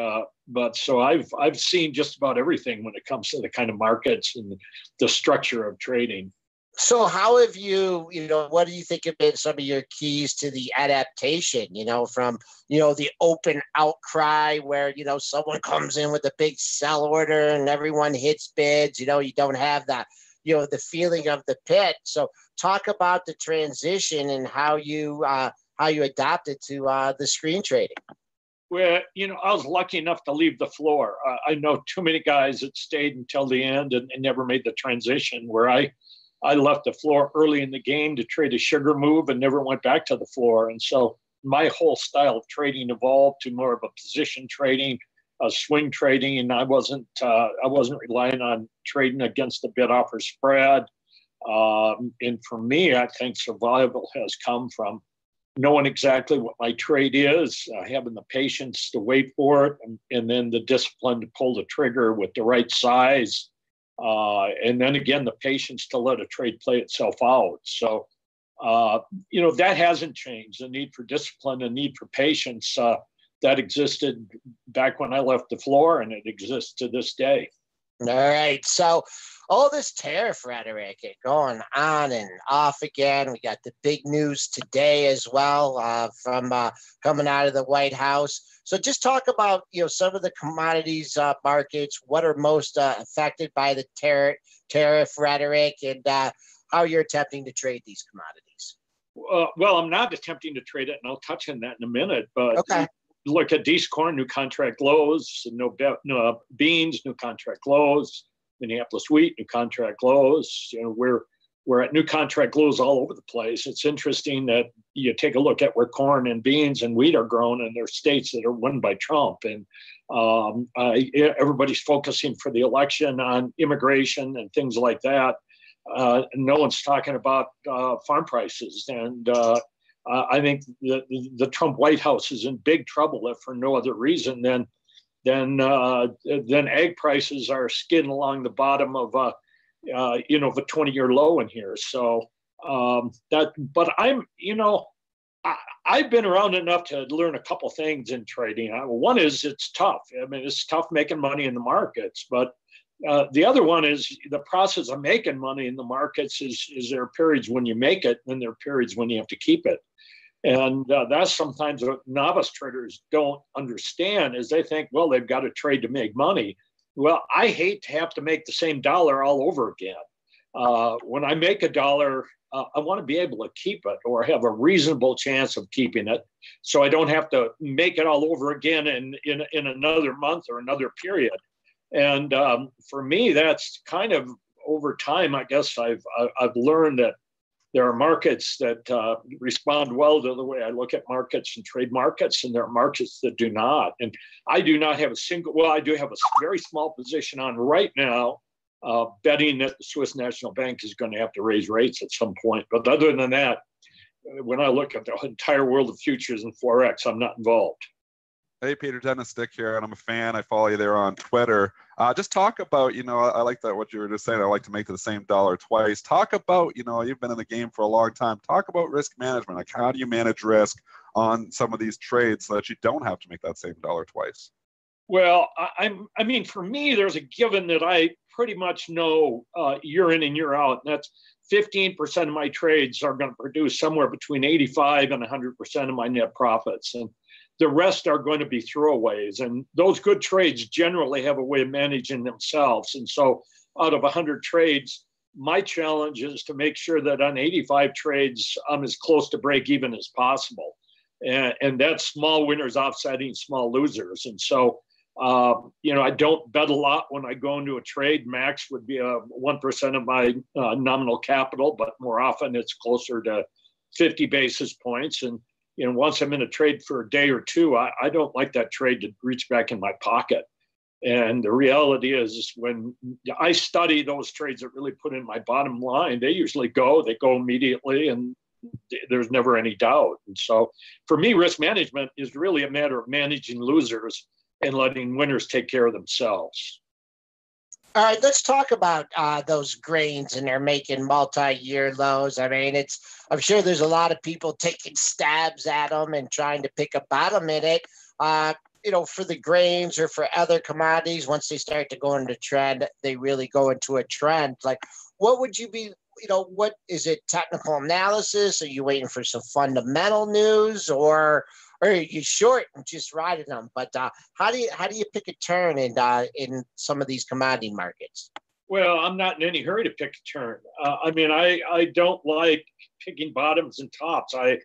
but so I've seen just about everything when it comes to the kind of markets and the structure of trading. So how have you, what do you think have been some of your keys to the adaptation, from, the open outcry where, someone comes in with a big sell order and everyone hits bids, you don't have that, the feeling of the pit. So talk about the transition and how you adapted to the screen trading. Well, I was lucky enough to leave the floor. I know too many guys that stayed until the end and never made the transition, where I left the floor early in the game to trade a sugar move and never went back to the floor. And so my whole style of trading evolved to more of a position trading, swing trading, and I wasn't relying on trading against the bid offer spread. And for me, I think survival has come from knowing exactly what my trade is, having the patience to wait for it, and then the discipline to pull the trigger with the right size. And then again, the patience to let a trade play itself out. So, that hasn't changed. The need for discipline, the need for patience, that existed back when I left the floor, and it exists to this day. All right. So all this tariff rhetoric going on and off again. We got the big news today as well from coming out of the White House. So just talk about, some of the commodities markets, what are most affected by the tariff rhetoric, and how you're attempting to trade these commodities. Well, I'm not attempting to trade it, and I'll touch on that in a minute. But okay. Look at these corn, new contract lows, no beans, new contract lows, Minneapolis wheat, new contract lows. We're at new contract lows all over the place. It's interesting that you take a look at where corn and beans and wheat are grown in their states that are won by Trump. And everybody's focusing for the election on immigration and things like that. No one's talking about farm prices. And I think the Trump White House is in big trouble, if for no other reason than egg prices are skidding along the bottom of a 20-year low in here. So but I'm, I've been around enough to learn a couple things in trading. One is it's tough. I mean, it's tough making money in the markets, but the other one is the process of making money in the markets is there are periods when you make it, and there are periods when you have to keep it. And that's sometimes what novice traders don't understand is they think, well, they've got to trade to make money. Well, I hate to have to make the same dollar all over again. When I make a dollar, I want to be able to keep it or have a reasonable chance of keeping it, so I don't have to make it all over again in another month or another period. And for me, that's kind of over time. I guess I've learned that there are markets that respond well to the way I look at markets and trade markets, and there are markets that do not. And I do not have I do have a very small position on right now, betting that the Swiss National Bank is going to have to raise rates at some point. But other than that, when I look at the entire world of futures and Forex, I'm not involved. Hey, Peter, Dennis Stick here, and I'm a fan. I follow you there on Twitter. Just talk about, I like that what you were just saying. I like to make the same dollar twice. Talk about, you've been in the game for a long time. Talk about risk management. Like, how do you manage risk on some of these trades so that you don't have to make that same dollar twice? Well, I mean, for me, there's a given that I pretty much know year in and year out, and that's 15% of my trades are going to produce somewhere between 85 and 100% of my net profits. And the rest are going to be throwaways. And those good trades generally have a way of managing themselves. And so out of 100 trades, my challenge is to make sure that on 85 trades, I'm as close to break even as possible. And that's small winners offsetting small losers. And so, I don't bet a lot when I go into a trade. Max would be 1% of my nominal capital, but more often it's closer to 50 basis points. And once I'm in a trade for a day or two, I don't like that trade to reach back in my pocket. And the reality is when I study those trades that really put in my bottom line, they go immediately, and there's never any doubt. And so for me, risk management is really a matter of managing losers and letting winners take care of themselves. All right, let's talk about those grains, and they're making multi-year lows. I mean, I'm sure there's a lot of people taking stabs at them and trying to pick a bottom in it. For the grains or for other commodities, once they start to go into trend, they really go into a trend. Like, what would you be? What is it? Technical analysis? Are you waiting for some fundamental news, or are you short and just riding them? But how do you pick a turn in some of these commodity markets? Well, I'm not in any hurry to pick a turn. I don't like picking bottoms and tops. I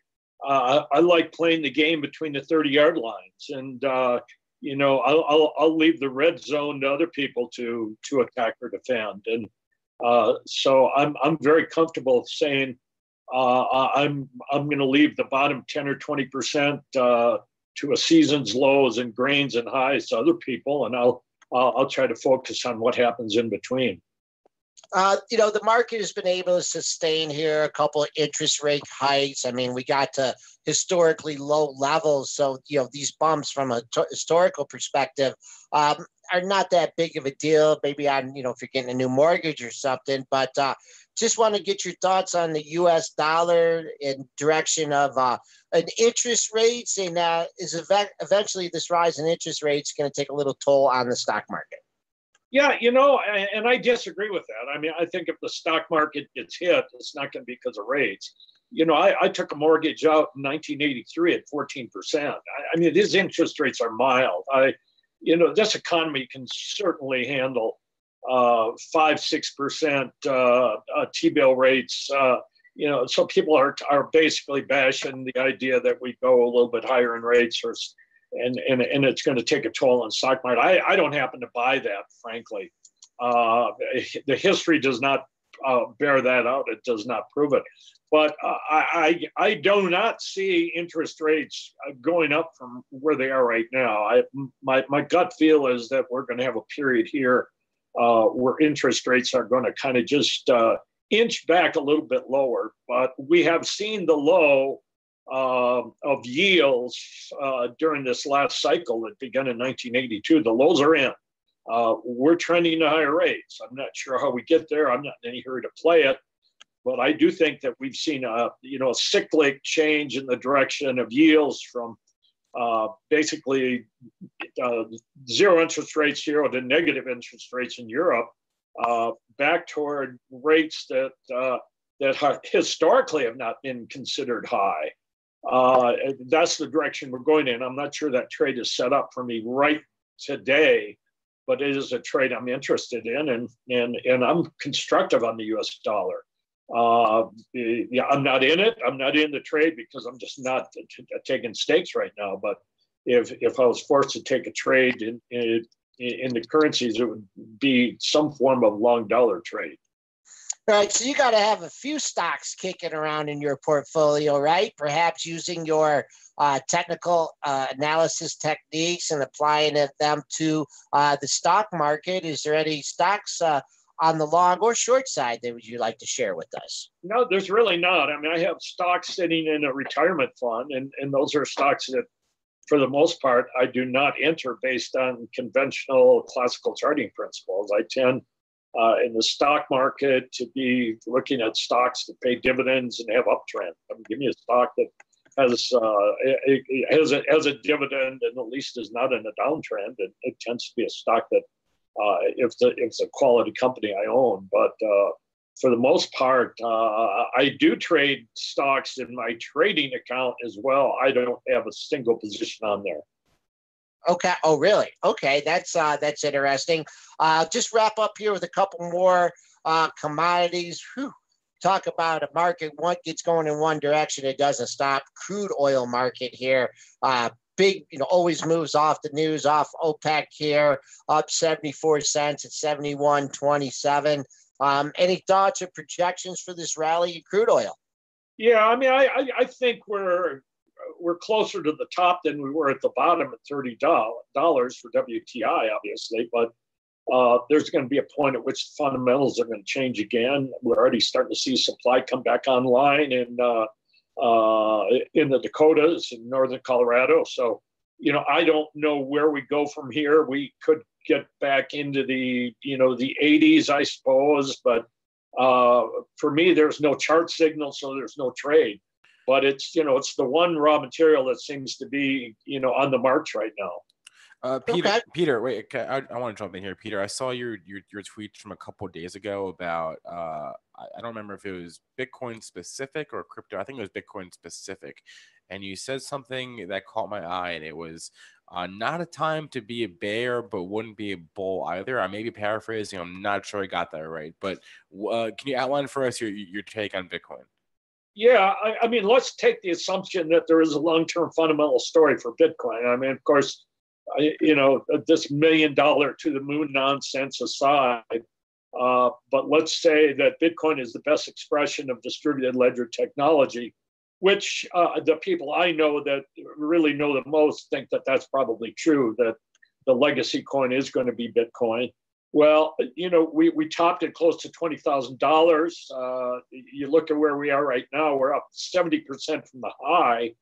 like playing the game between the 30-yard lines, and I'll leave the red zone to other people to attack or defend. And so I'm very comfortable saying I'm going to leave the bottom 10 or 20% to a season's lows and grains and highs to other people, and I'll try to focus on what happens in between. The market has been able to sustain here a couple of interest rate hikes. I mean, we got to historically low levels. So, these bumps from a historical perspective are not that big of a deal. Maybe if you're getting a new mortgage or something, but just want to get your thoughts on the U.S. dollar in direction of an interest rates, and is eventually this rise in interest rates going to take a little toll on the stock market? Yeah, and I disagree with that. I mean, I think if the stock market gets hit, it's not going to be because of rates. I took a mortgage out in 1983 at 14%. I mean, these interest rates are mild. This economy can certainly handle 5-6% T-bill rates. So people are basically bashing the idea that we go a little bit higher in rates, and it's going to take a toll on stock market. I don't happen to buy that, frankly. The history does not bear that out. It does not prove it. But I do not see interest rates going up from where they are right now. My gut feel is that we're going to have a period here where interest rates are going to kind of just inch back a little bit lower. But we have seen the low of yields during this last cycle that began in 1982. The lows are in. We're trending to higher rates. I'm not sure how we get there. I'm not in any hurry to play it. But I do think that we've seen a cyclic change in the direction of yields from basically zero interest rates, zero to negative interest rates in Europe, back toward rates that historically have not been considered high. That's the direction we're going in. I'm not sure that trade is set up for me right today, but it is a trade I'm interested in, and I'm constructive on the U.S. dollar. I'm not in it. I'm not in the trade because I'm just not taking stakes right now. But if I was forced to take a trade in the currencies, it would be some form of long dollar trade. Right, so you got to have a few stocks kicking around in your portfolio, right? Perhaps using your technical analysis techniques and applying them to the stock market. Is there any stocks on the long or short side that would you like to share with us? No, there's really not. I mean, I have stocks sitting in a retirement fund, and those are stocks that, for the most part, I do not enter based on conventional classical charting principles. I tend in the stock market to be looking at stocks that pay dividends and have uptrend. I mean, give me a stock that has a dividend and at least is not in a downtrend. It tends to be a stock that if it's a quality company I own. But for the most part, I do trade stocks in my trading account as well. I don't have a single position on there. Okay. Oh, really? Okay. That's interesting. Just wrap up here with a couple more commodities. Whew. Talk about a market. One gets going in one direction, it doesn't stop. Crude oil market here. Big, always moves off the news, off OPEC here, up 74 cents at 71.27. Any thoughts or projections for this rally in crude oil? Yeah, I mean, I think we're closer to the top than we were at the bottom at $30 for WTI, obviously. But there's going to be a point at which the fundamentals are going to change again. We're already starting to see supply come back online in the Dakotas and northern Colorado. So, I don't know where we go from here. We could get back into the 80s, I suppose. But for me, there's no chart signal, so there's no trade. But it's the one raw material that seems to be on the march right now. Peter, wait, I want to jump in here. Peter, I saw your tweets from a couple of days ago about I don't remember if it was Bitcoin specific or crypto. I think it was Bitcoin specific, and you said something that caught my eye, and it was not a time to be a bear, but wouldn't be a bull either. I may be paraphrasing. I'm not sure I got that right, but can you outline for us your take on Bitcoin? Yeah, I mean, let's take the assumption that there is a long-term fundamental story for Bitcoin. I mean, of course, this $1 million to the moon nonsense aside, but let's say that Bitcoin is the best expression of distributed ledger technology, which the people I know that really know the most think that that's probably true, that the legacy coin is going to be Bitcoin. Well, we topped it close to $20,000. You look at where we are right now, we're up 70% from the high.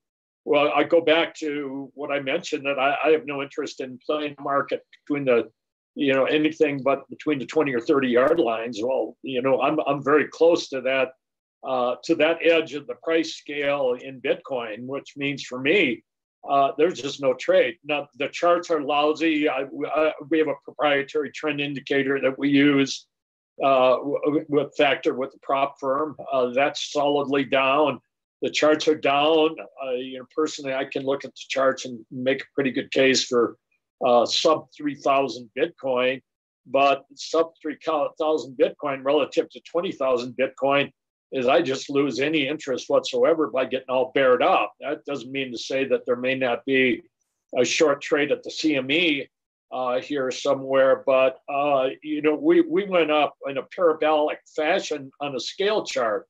Well, I go back to what I mentioned, that I have no interest in playing the market between the, anything but between the 20 or 30 yard lines. Well, I'm very close to that edge of the price scale in Bitcoin, which means for me, there's just no trade. Now, the charts are lousy. We have a proprietary trend indicator that we use with the prop firm. That's solidly down. The charts are down. Personally, I can look at the charts and make a pretty good case for sub 3,000 Bitcoin, but sub 3,000 Bitcoin relative to 20,000 Bitcoin is I just lose any interest whatsoever by getting all bared up. That doesn't mean to say that there may not be a short trade at the CME here somewhere, but we went up in a parabolic fashion on a scale chart.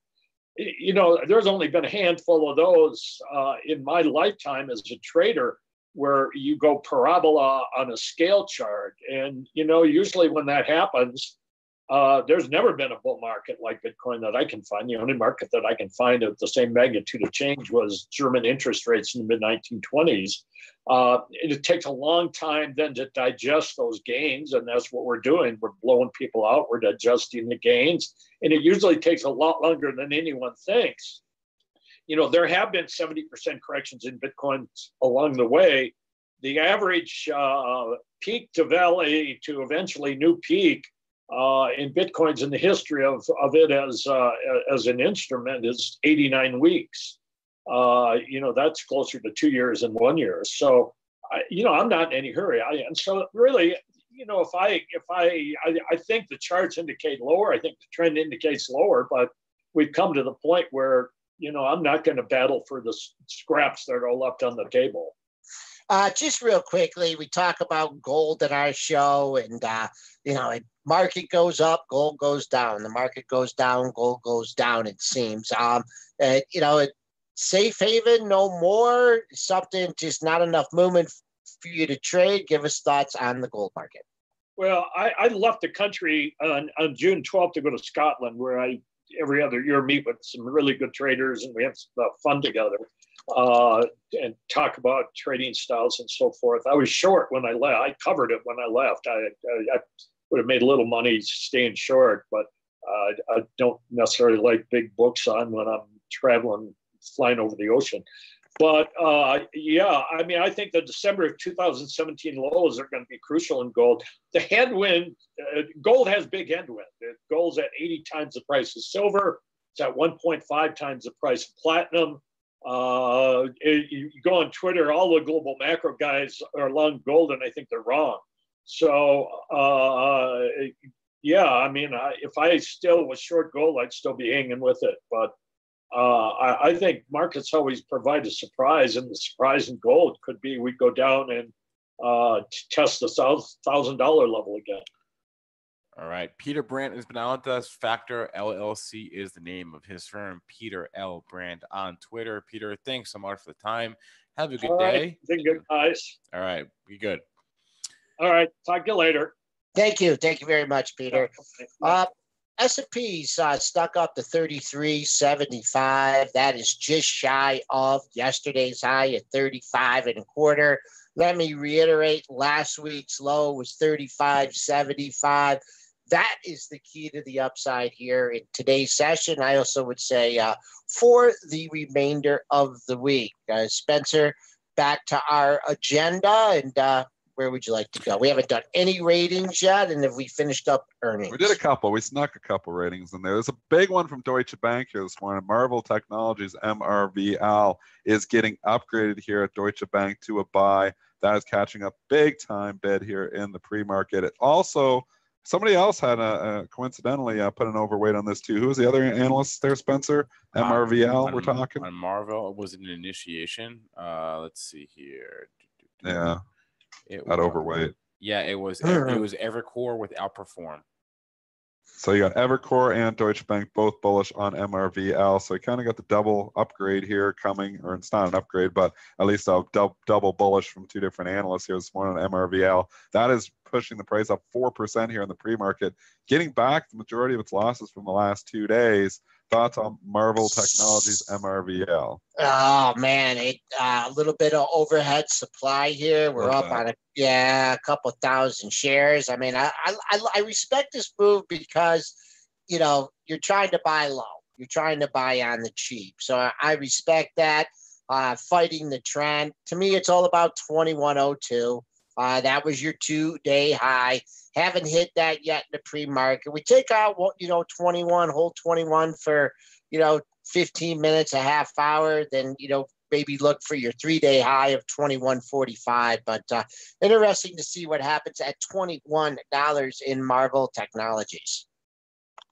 There's only been a handful of those in my lifetime as a trader where you go parabola on a scale chart. And, usually when that happens, there's never been a bull market like Bitcoin that I can find. The only market that I can find of the same magnitude of change was German interest rates in the mid-1920s. It takes a long time then to digest those gains, and that's what we're doing. We're blowing people out. We're digesting the gains, and it usually takes a lot longer than anyone thinks. There have been 70% corrections in Bitcoin along the way. The average peak to valley to eventually new peak in Bitcoins in the history of it as an instrument is 89 weeks. That's closer to 2 years than 1 year. So, I'm not in any hurry. And so really, if I think the charts indicate lower, I think the trend indicates lower, but we've come to the point where, I'm not going to battle for the scraps that are left on the table. Just real quickly, we talk about gold in our show, and market goes up, gold goes down. The market goes down, gold goes down. It seems. Safe haven, no more. Something just not enough movement for you to trade. Give us thoughts on the gold market. Well, I left the country on June 12th to go to Scotland, where I every other year meet with some really good traders, and we have some fun together. And talk about trading styles and so forth. I was short when I left. I covered it when I left. I would have made a little money staying short, but I don't necessarily like big books on when I'm traveling, flying over the ocean. But I think the December of 2017 lows are going to be crucial in gold. The headwind, gold has big headwind. Gold's at 80 times the price of silver. It's at 1.5 times the price of platinum. You go on Twitter, all the global macro guys are long gold, and I think they're wrong. So, if I still was short gold, I'd still be hanging with it. But I think markets always provide a surprise, and the surprise in gold could be we go down and test the $1,000 level again. All right. Peter Brandt has been on with us. Factor LLC is the name of his firm. Peter L. Brandt on Twitter. Peter, thanks so much for the time. Have a good day. Been good, guys. All right. Be good. All right. Talk to you later. Thank you. Thank you very much, Peter. S&P's stuck up to 33.75. That is just shy of yesterday's high at 35.25. Let me reiterate, last week's low was 35.75. That is the key to the upside here in today's session. I also would say for the remainder of the week. Spencer, back to our agenda, and where would you like to go? We haven't done any ratings yet, and have we finished up earnings? We did a couple. We snuck a couple ratings in there. There's a big one from Deutsche Bank here this morning. Marvel Technologies, MRVL, is getting upgraded here at Deutsche Bank to a buy. That is catching up big time bid here in the pre-market. It also, somebody else had coincidentally put an overweight on this too. Who was the other analyst there, Spencer? MRVL, we're talking? On Marvel, was it an initiation? Let's see here. Yeah. At overweight. Yeah, it was Evercore with Outperform. So you got Evercore and Deutsche Bank both bullish on MRVL. So you kind of got the double upgrade here coming, or it's not an upgrade, but at least a double bullish from two different analysts here this morning on MRVL. That is pushing the price up 4% here in the pre-market, getting back the majority of its losses from the last 2 days. Thoughts on Marvel Technologies MRVL? Oh man, a little bit of overhead supply here. We're up on a couple thousand shares. I mean, I respect this move because you're trying to buy low, you're trying to buy on the cheap. So I respect that. Fighting the trend. To me, it's all about 2102. That was your 2-day high. Haven't hit that yet in the pre-market. We take out, 21, hold 21 for, 15 minutes, a half hour, then, maybe look for your 3-day high of 21.45. But interesting to see what happens at $21 in Marvel Technologies.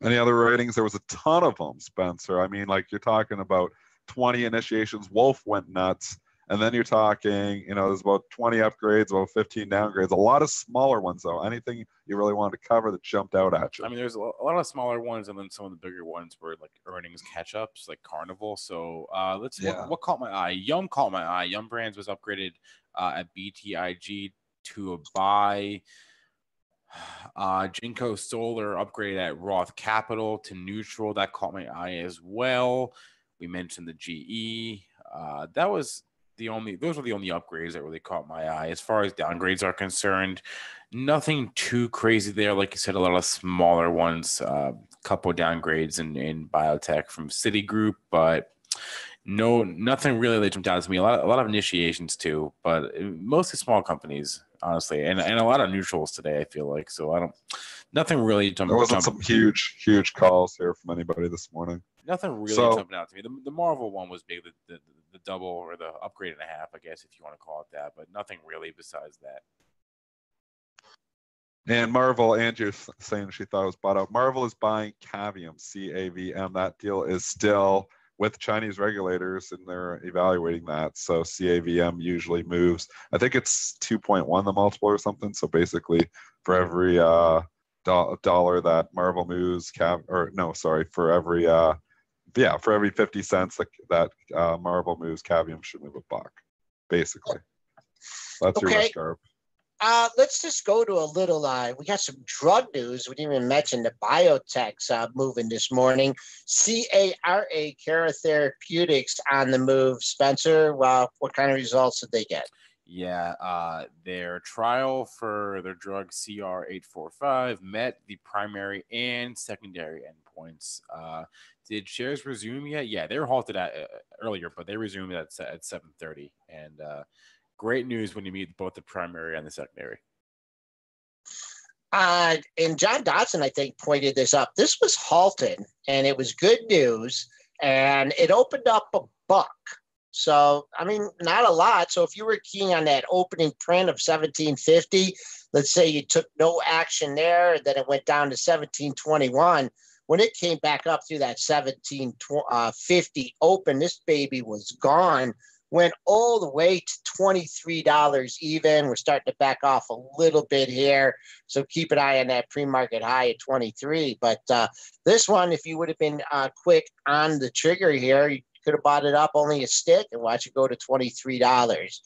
Any other ratings? There was a ton of them, Spencer. I mean, like you're talking about 20 initiations. Wolf went nuts. And then you're talking, there's about 20 upgrades, about 15 downgrades. A lot of smaller ones, though. Anything you really wanted to cover that jumped out at you? I mean, there's a lot of smaller ones, and then some of the bigger ones were like earnings catch-ups, like Carnival. So what caught my eye? Yum caught my eye. Yum Brands was upgraded at BTIG to a buy. Jinko Solar upgraded at Roth Capital to neutral. That caught my eye as well. We mentioned the GE. Those were the only upgrades that really caught my eye. As far as downgrades are concerned, nothing too crazy there. Like you said, a lot of smaller ones couple downgrades in biotech from Citigroup, but nothing really jumped out to me. A lot of initiations too, but mostly small companies, honestly, and a lot of neutrals today. I feel like nothing really jumped. There wasn't some huge calls here from anybody this morning. Nothing really jumping out to me. The Marvel one was big, the double or the upgrade and a half, I guess, if you want to call it that, but nothing really besides that. And Marvel, Andrew's saying she thought it was bought out. Marvel is buying Cavium, CAVM. That deal is still with Chinese regulators, and they're evaluating that. So CAVM usually moves. I think it's 2.1 the multiple or something. So basically, for every dollar that Marvel moves, for every 50 cents that Marvel moves, Cavium should move $1. Basically, that's your risk arb. Let's just go to a little, we got some drug news. We didn't even mention the biotechs moving this morning. Cara Therapeutics on the move. Spencer, what kind of results did they get? Yeah, their trial for their drug CR845 met the primary and secondary endpoints. Did shares resume yet? Yeah, they were halted earlier, but they resumed at 7:30. And great news when you meet both the primary and the secondary. And John Dodson, I think, pointed this up. This was halted, and it was good news, and it opened up $1. So, I mean, not a lot. So if you were keen on that opening print of 1750, let's say you took no action there, then it went down to 1721. When it came back up through that 1750 open, this baby was gone. Went all the way to $23 even. We're starting to back off a little bit here. So keep an eye on that pre-market high at 23. But this one, if you would have been quick on the trigger here, you could have bought it up only a stick and watch it go to $23.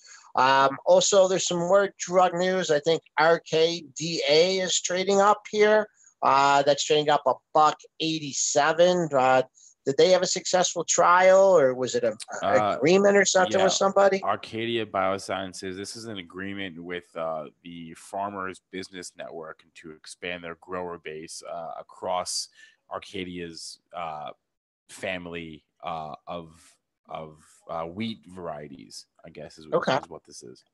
Also, there's some more drug news. I think RKDA is trading up here. That's trading up $1.87. Did they have a successful trial, or was it an agreement or something with somebody? Arcadia Biosciences. This is an agreement with the Farmers Business Network to expand their grower base across Arcadia's family of wheat varieties, I guess is what this is.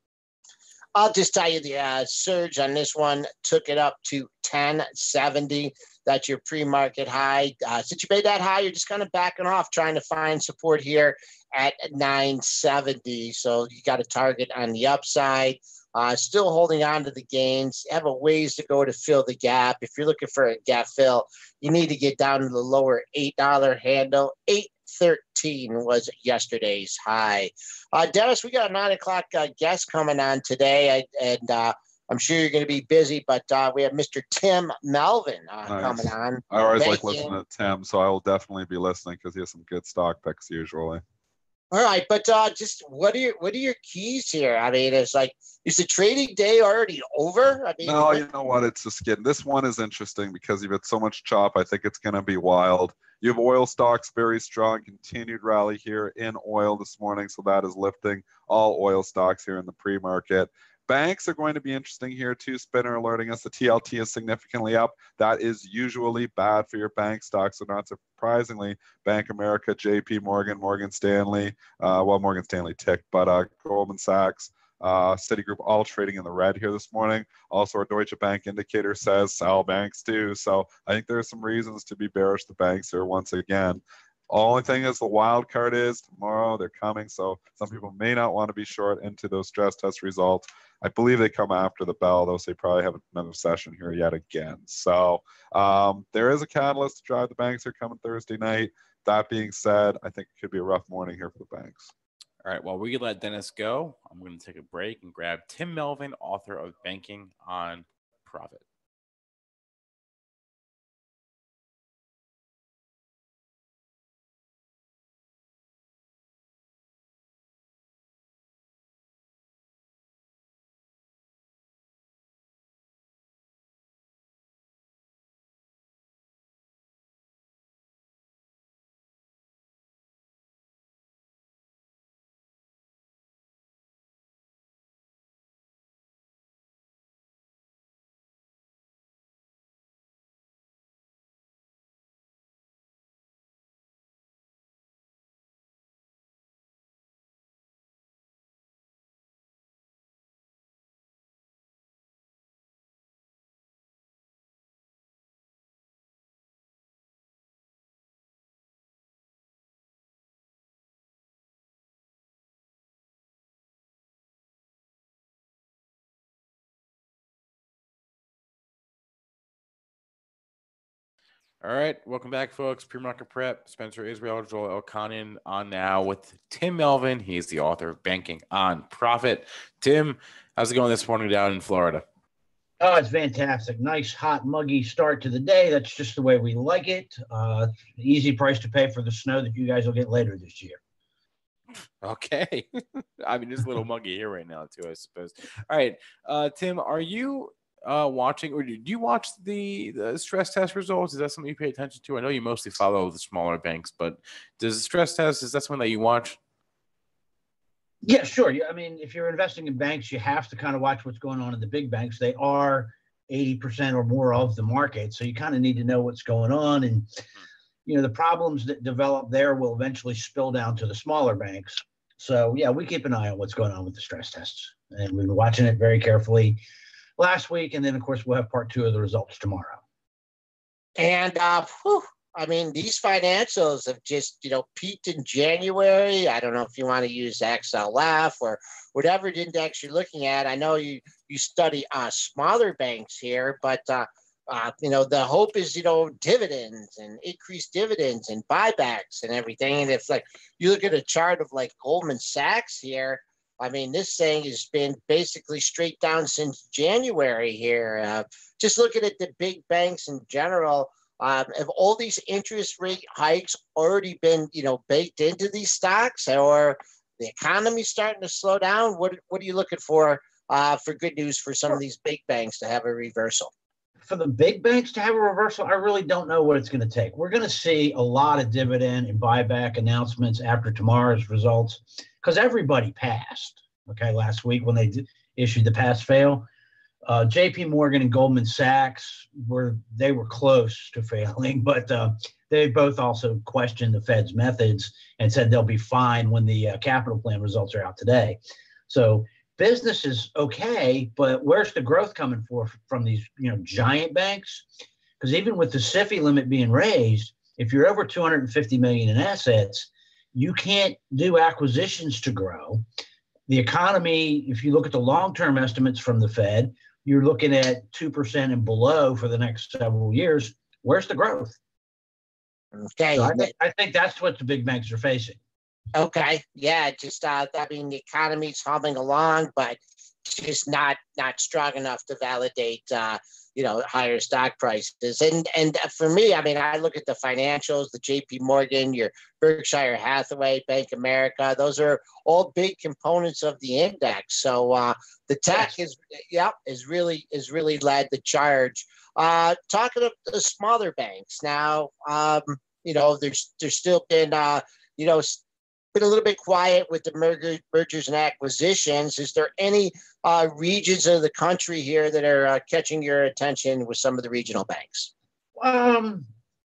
I'll just tell you the surge on this one took it up to 1070. That's your pre-market high. Since you made that high, you're just kind of backing off, trying to find support here at 970. So you got a target on the upside. Still holding on to the gains. Have a ways to go to fill the gap. If you're looking for a gap fill, you need to get down to the lower $8 handle. 813 was yesterday's high. Dennis, we got a 9 o'clock guest coming on today, and I'm sure you're going to be busy, but we have Mr. Tim Melvin coming on. I always like listening to Tim, so I will definitely be listening because he has some good stock picks usually. All right, but just what are your keys here? I mean, it's like, is the trading day already over? I mean, no, you know what? It's just getting. This one is interesting because you've had so much chop. I think it's going to be wild. You have oil stocks very strong, continued rally here in oil this morning, so that is lifting all oil stocks here in the pre-market. Banks are going to be interesting here too. Spinner alerting us the TLT is significantly up. That is usually bad for your bank stocks. So not surprisingly, Bank of America, JP Morgan, Morgan Stanley, Morgan Stanley ticked, but Goldman Sachs, Citigroup all trading in the red here this morning. Also, our Deutsche Bank indicator says sell banks too. So I think there's some reasons to be bearish the banks here once again. Only thing is the wild card is tomorrow they're coming. So some people may not want to be short into those stress test results. I believe they come after the bell, though, so they probably have another session here yet again. So there is a catalyst to drive the banks. They're coming Thursday night. That being said, I think it could be a rough morning here for the banks. All right, well, we can let Dennis go. I'm going to take a break and grab Tim Melvin, author of Banking on Profit. All right, welcome back, folks. PreMarket Prep. Spencer Israel, Joel Elconin on now with Tim Melvin. He's the author of Banking on Profit. Tim, how's it going this morning down in Florida? Oh, it's fantastic. Nice, hot, muggy start to the day. That's just the way we like it. Easy price to pay for the snow that you guys will get later this year. Okay. I mean, it's a little muggy here right now, too, I suppose. All right. Tim, are you watching, or do you watch the stress test results? Is that something you pay attention to? I know you mostly follow the smaller banks, but does the stress test, is that something that you watch? Yeah, sure. I mean, if you're investing in banks, you have to kind of watch what's going on in the big banks. They are 80% or more of the market. So you kind of need to know what's going on. And, you know, the problems that develop there will eventually spill down to the smaller banks. So, yeah, we keep an eye on what's going on with the stress tests. And we've been watching it very carefully last week. And then, of course, we'll have part 2 of the results tomorrow. And, I mean, these financials have just, peaked in January. I don't know if you want to use XLF or whatever index you're looking at. I know you study smaller banks here, but, the hope is, dividends and increased dividends and buybacks and everything. And if, like, you look at a chart of, like, Goldman Sachs here, I mean, this thing has been basically straight down since January here. Just looking at the big banks in general, have all these interest rate hikes already been, baked into these stocks, or the economy starting to slow down? What are you looking for good news for some of these big banks to have a reversal? For the big banks to have a reversal, I really don't know what it's going to take. We're going to see a lot of dividend and buyback announcements after tomorrow's results because everybody passed, last week when they issued the pass-fail. JP Morgan and Goldman Sachs were close to failing, but they both also questioned the Fed's methods and said they'll be fine when the capital plan results are out today. So business is okay, but where's the growth coming from these giant banks? Because even with the SIFI limit being raised, if you're over 250 million in assets, you can't do acquisitions to grow. The economy, if you look at the long-term estimates from the Fed, you're looking at 2% and below for the next several years. Where's the growth? Okay. So I think that's what the big banks are facing. Okay. Yeah. Just, the economy's humming along, but just not strong enough to validate, higher stock prices. And for me, I mean, I look at the financials, the JP Morgan, your Berkshire Hathaway, Bank of America, those are all big components of the index. So the tech is really led the charge. Talking of the smaller banks now, there's still been, been a little bit quiet with the mergers and acquisitions. Is there any regions of the country here that are catching your attention with some of the regional banks?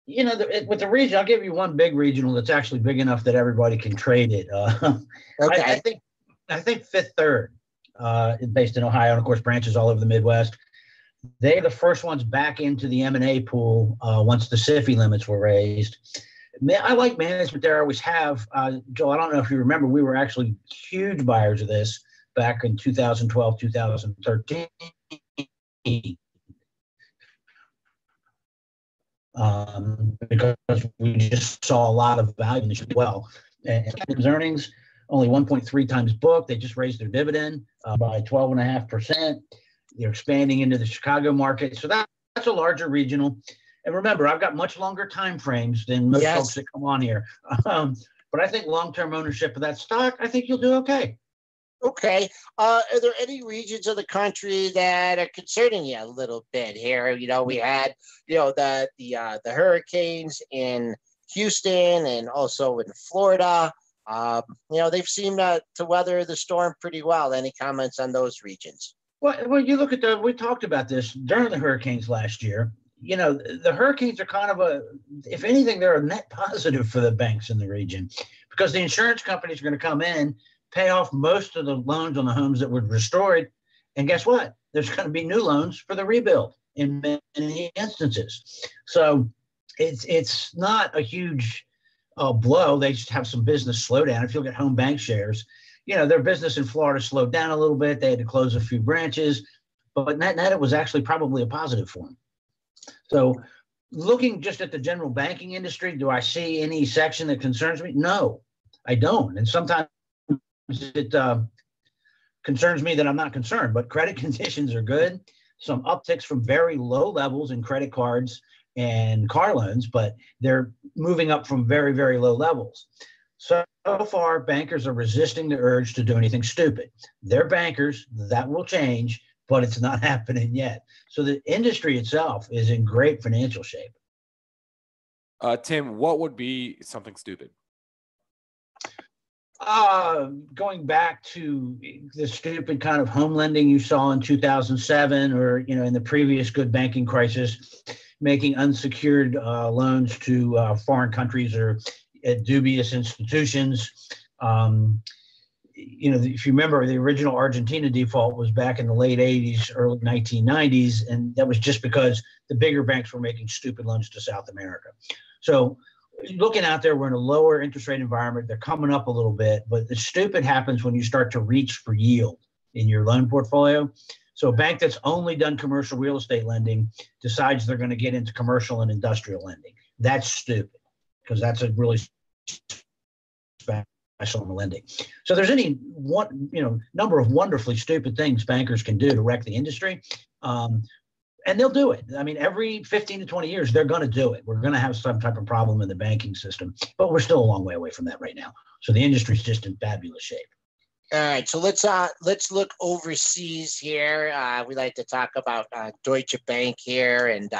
With the region, I'll give you one big regional that's actually big enough that everybody can trade it. Okay. I think Fifth Third, based in Ohio, and of course branches all over the Midwest. They're the first ones back into the M&A pool once the SIFI limits were raised. I like management there. I always have. Joel, I don't know if you remember, we were actually huge buyers of this back in 2012, 2013. Because we just saw a lot of value in this as well. And earnings, only 1.3 times book. They just raised their dividend by 12.5%. They're expanding into the Chicago market. So that's a larger regional. And remember, I've got much longer time frames than most folks that come on here. But I think long-term ownership of that stock, I think you'll do okay. Okay. Are there any regions of the country that are concerning you a little bit here? We had, the hurricanes in Houston and also in Florida. They've seemed to weather the storm pretty well. Any comments on those regions? Well, you look at we talked about this during the hurricanes last year. The hurricanes are kind of if anything, they're a net positive for the banks in the region because the insurance companies are going to come in, pay off most of the loans on the homes that were destroyed. And guess what? There's going to be new loans for the rebuild in many instances. So it's not a huge blow. They just have some business slowdown. If you look at home bank shares, their business in Florida slowed down a little bit. They had to close a few branches, but net it was actually probably a positive for them. So, looking just at the general banking industry, do I see any section that concerns me? No, I don't. And sometimes it concerns me that I'm not concerned, but credit conditions are good. Some upticks from very low levels in credit cards and car loans, but they're moving up from very, very low levels. So far, bankers are resisting the urge to do anything stupid. They're bankers. That will change, but it's not happening yet. So the industry itself is in great financial shape. Tim, what would be something stupid? Going back to the stupid kind of home lending you saw in 2007 or, in the previous good banking crisis, making unsecured loans to foreign countries or dubious institutions. If you remember, the original Argentina default was back in the late 80s, early 1990s, and that was just because the bigger banks were making stupid loans to South America. So looking out there, we're in a lower interest rate environment. They're coming up a little bit, but the stupid happens when you start to reach for yield in your loan portfolio. So a bank that's only done commercial real estate lending decides they're going to get into commercial and industrial lending. That's stupid because that's a really special lending. So there's any number of wonderfully stupid things bankers can do to wreck the industry. And they'll do it. I mean, every 15 to 20 years, they're going to do it. We're going to have some type of problem in the banking system, but we're still a long way away from that right now. So the industry's just in fabulous shape. All right, so let's look overseas here. We like to talk about Deutsche Bank here and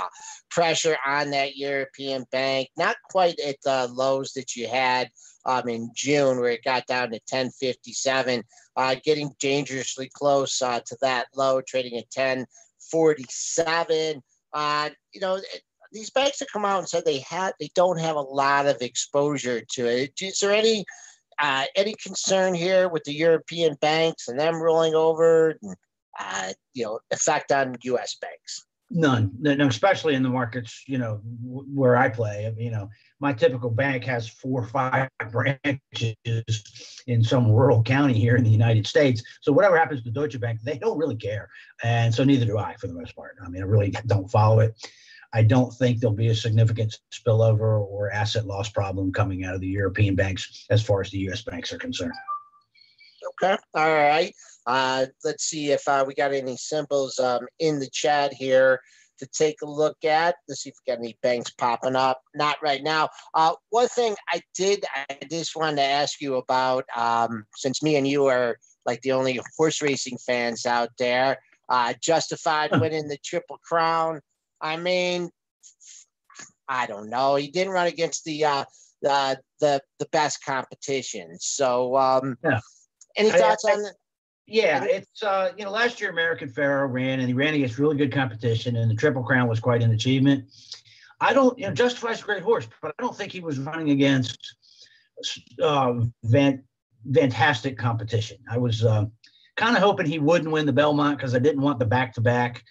pressure on that European bank. Not quite at the lows that you had in June, where it got down to 10.57, getting dangerously close to that low, trading at 10.47. These banks have come out and said they don't have a lot of exposure to it. Is there any concern here with the European banks and them rolling over, effect on U.S. banks? None, especially in the markets, where I play. My typical bank has 4 or 5 branches in some rural county here in the United States. So whatever happens to Deutsche Bank, they don't really care. And so neither do I, for the most part. I mean, I really don't follow it. I don't think there'll be a significant spillover or asset loss problem coming out of the European banks as far as the U.S. banks are concerned. Okay. All right. Let's see if we got any symbols in the chat here to take a look at. Let's see if we got any banks popping up. Not right now. One thing I just wanted to ask you about, since me and you are like the only horse racing fans out there, Justified winning the Triple Crown. I mean, I don't know. He didn't run against the best competition. So, any thoughts on that? Yeah, it's last year American Pharoah ran, and he ran against really good competition, and the Triple Crown was quite an achievement. I don't, Justified's a great horse, but I don't think he was running against fantastic competition. I was kind of hoping he wouldn't win the Belmont because I didn't want the back-to-back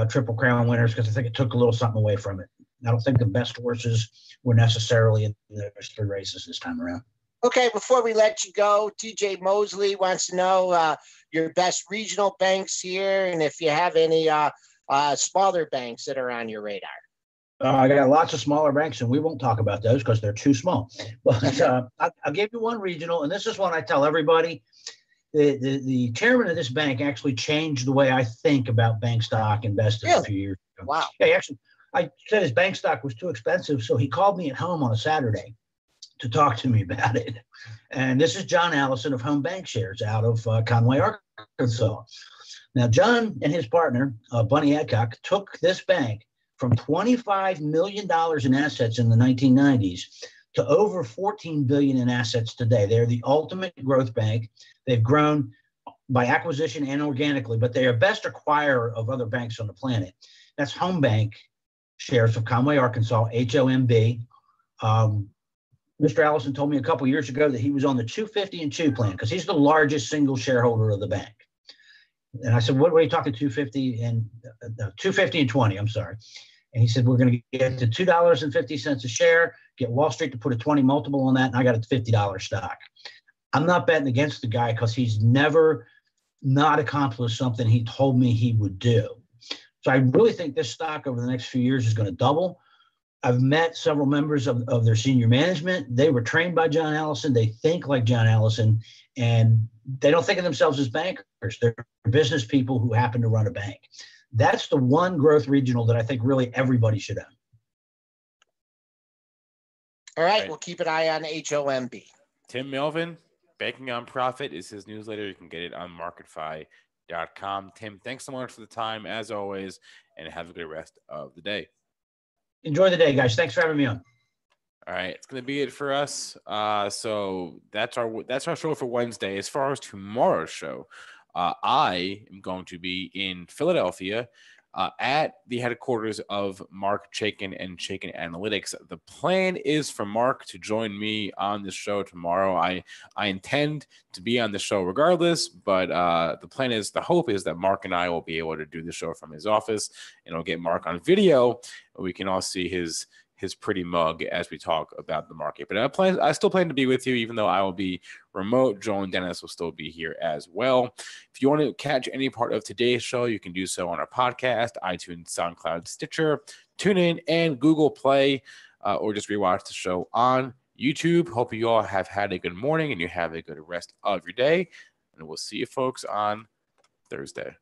Triple Crown winners because I think it took a little something away from it. I don't think the best horses were necessarily in those 3 races this time around. Okay, before we let you go, TJ Mosley wants to know your best regional banks here and if you have any smaller banks that are on your radar. I got lots of smaller banks, and we won't talk about those because they're too small. But I'll give you one regional, and this is one I tell everybody. The chairman of this bank actually changed the way I think about bank stock investing a few years ago. Wow. Yeah, actually, I said his bank stock was too expensive, so he called me at home on a Saturday to talk to me about it. And this is John Allison of Home Bank Shares out of Conway, Arkansas. Now, John and his partner, Bunny Adcock, took this bank from $25 million in assets in the 1990s to over $14 billion in assets today. They're the ultimate growth bank. They've grown by acquisition and organically, but they are best acquirer of other banks on the planet. That's Home Bank Shares of Conway, Arkansas, HOMB. Mr. Allison told me a couple years ago that he was on the 250 and 2 plan because he's the largest single shareholder of the bank. And I said, what are you talking 250 and 250 and 20? I'm sorry. And he said, we're going to get to $2.50 a share, get Wall Street to put a 20 multiple on that, and I got a $50 stock. I'm not betting against the guy because he's never not accomplished something he told me he would do. So I really think this stock over the next few years is going to double. I've met several members of their senior management. They were trained by John Allison. They think like John Allison, and they don't think of themselves as bankers. They're business people who happen to run a bank. That's the one growth regional that I think really everybody should own. All right, we'll keep an eye on HOMB. Tim Melvin, Banking on Profit is his newsletter. You can get it on marketfy.com. Tim, thanks so much for the time, as always, and have a good rest of the day. Enjoy the day, guys. Thanks for having me on. All right, it's going to be it for us. So that's our show for Wednesday. As far as tomorrow's show, I am going to be in Philadelphia at the headquarters of Mark Chaikin and Chaikin Analytics. The plan is for Mark to join me on the show tomorrow. I intend to be on the show regardless, but the hope is that Mark and I will be able to do the show from his office, and I'll get Mark on video, and we can all see his pretty mug as we talk about the market. But I still plan to be with you, even though I will be remote. Joel and Dennis will still be here as well. If you want to catch any part of today's show, you can do so on our podcast, iTunes, SoundCloud, Stitcher, TuneIn, and Google Play, or just rewatch the show on YouTube. Hope you all have had a good morning and you have a good rest of your day. And we'll see you folks on Thursday.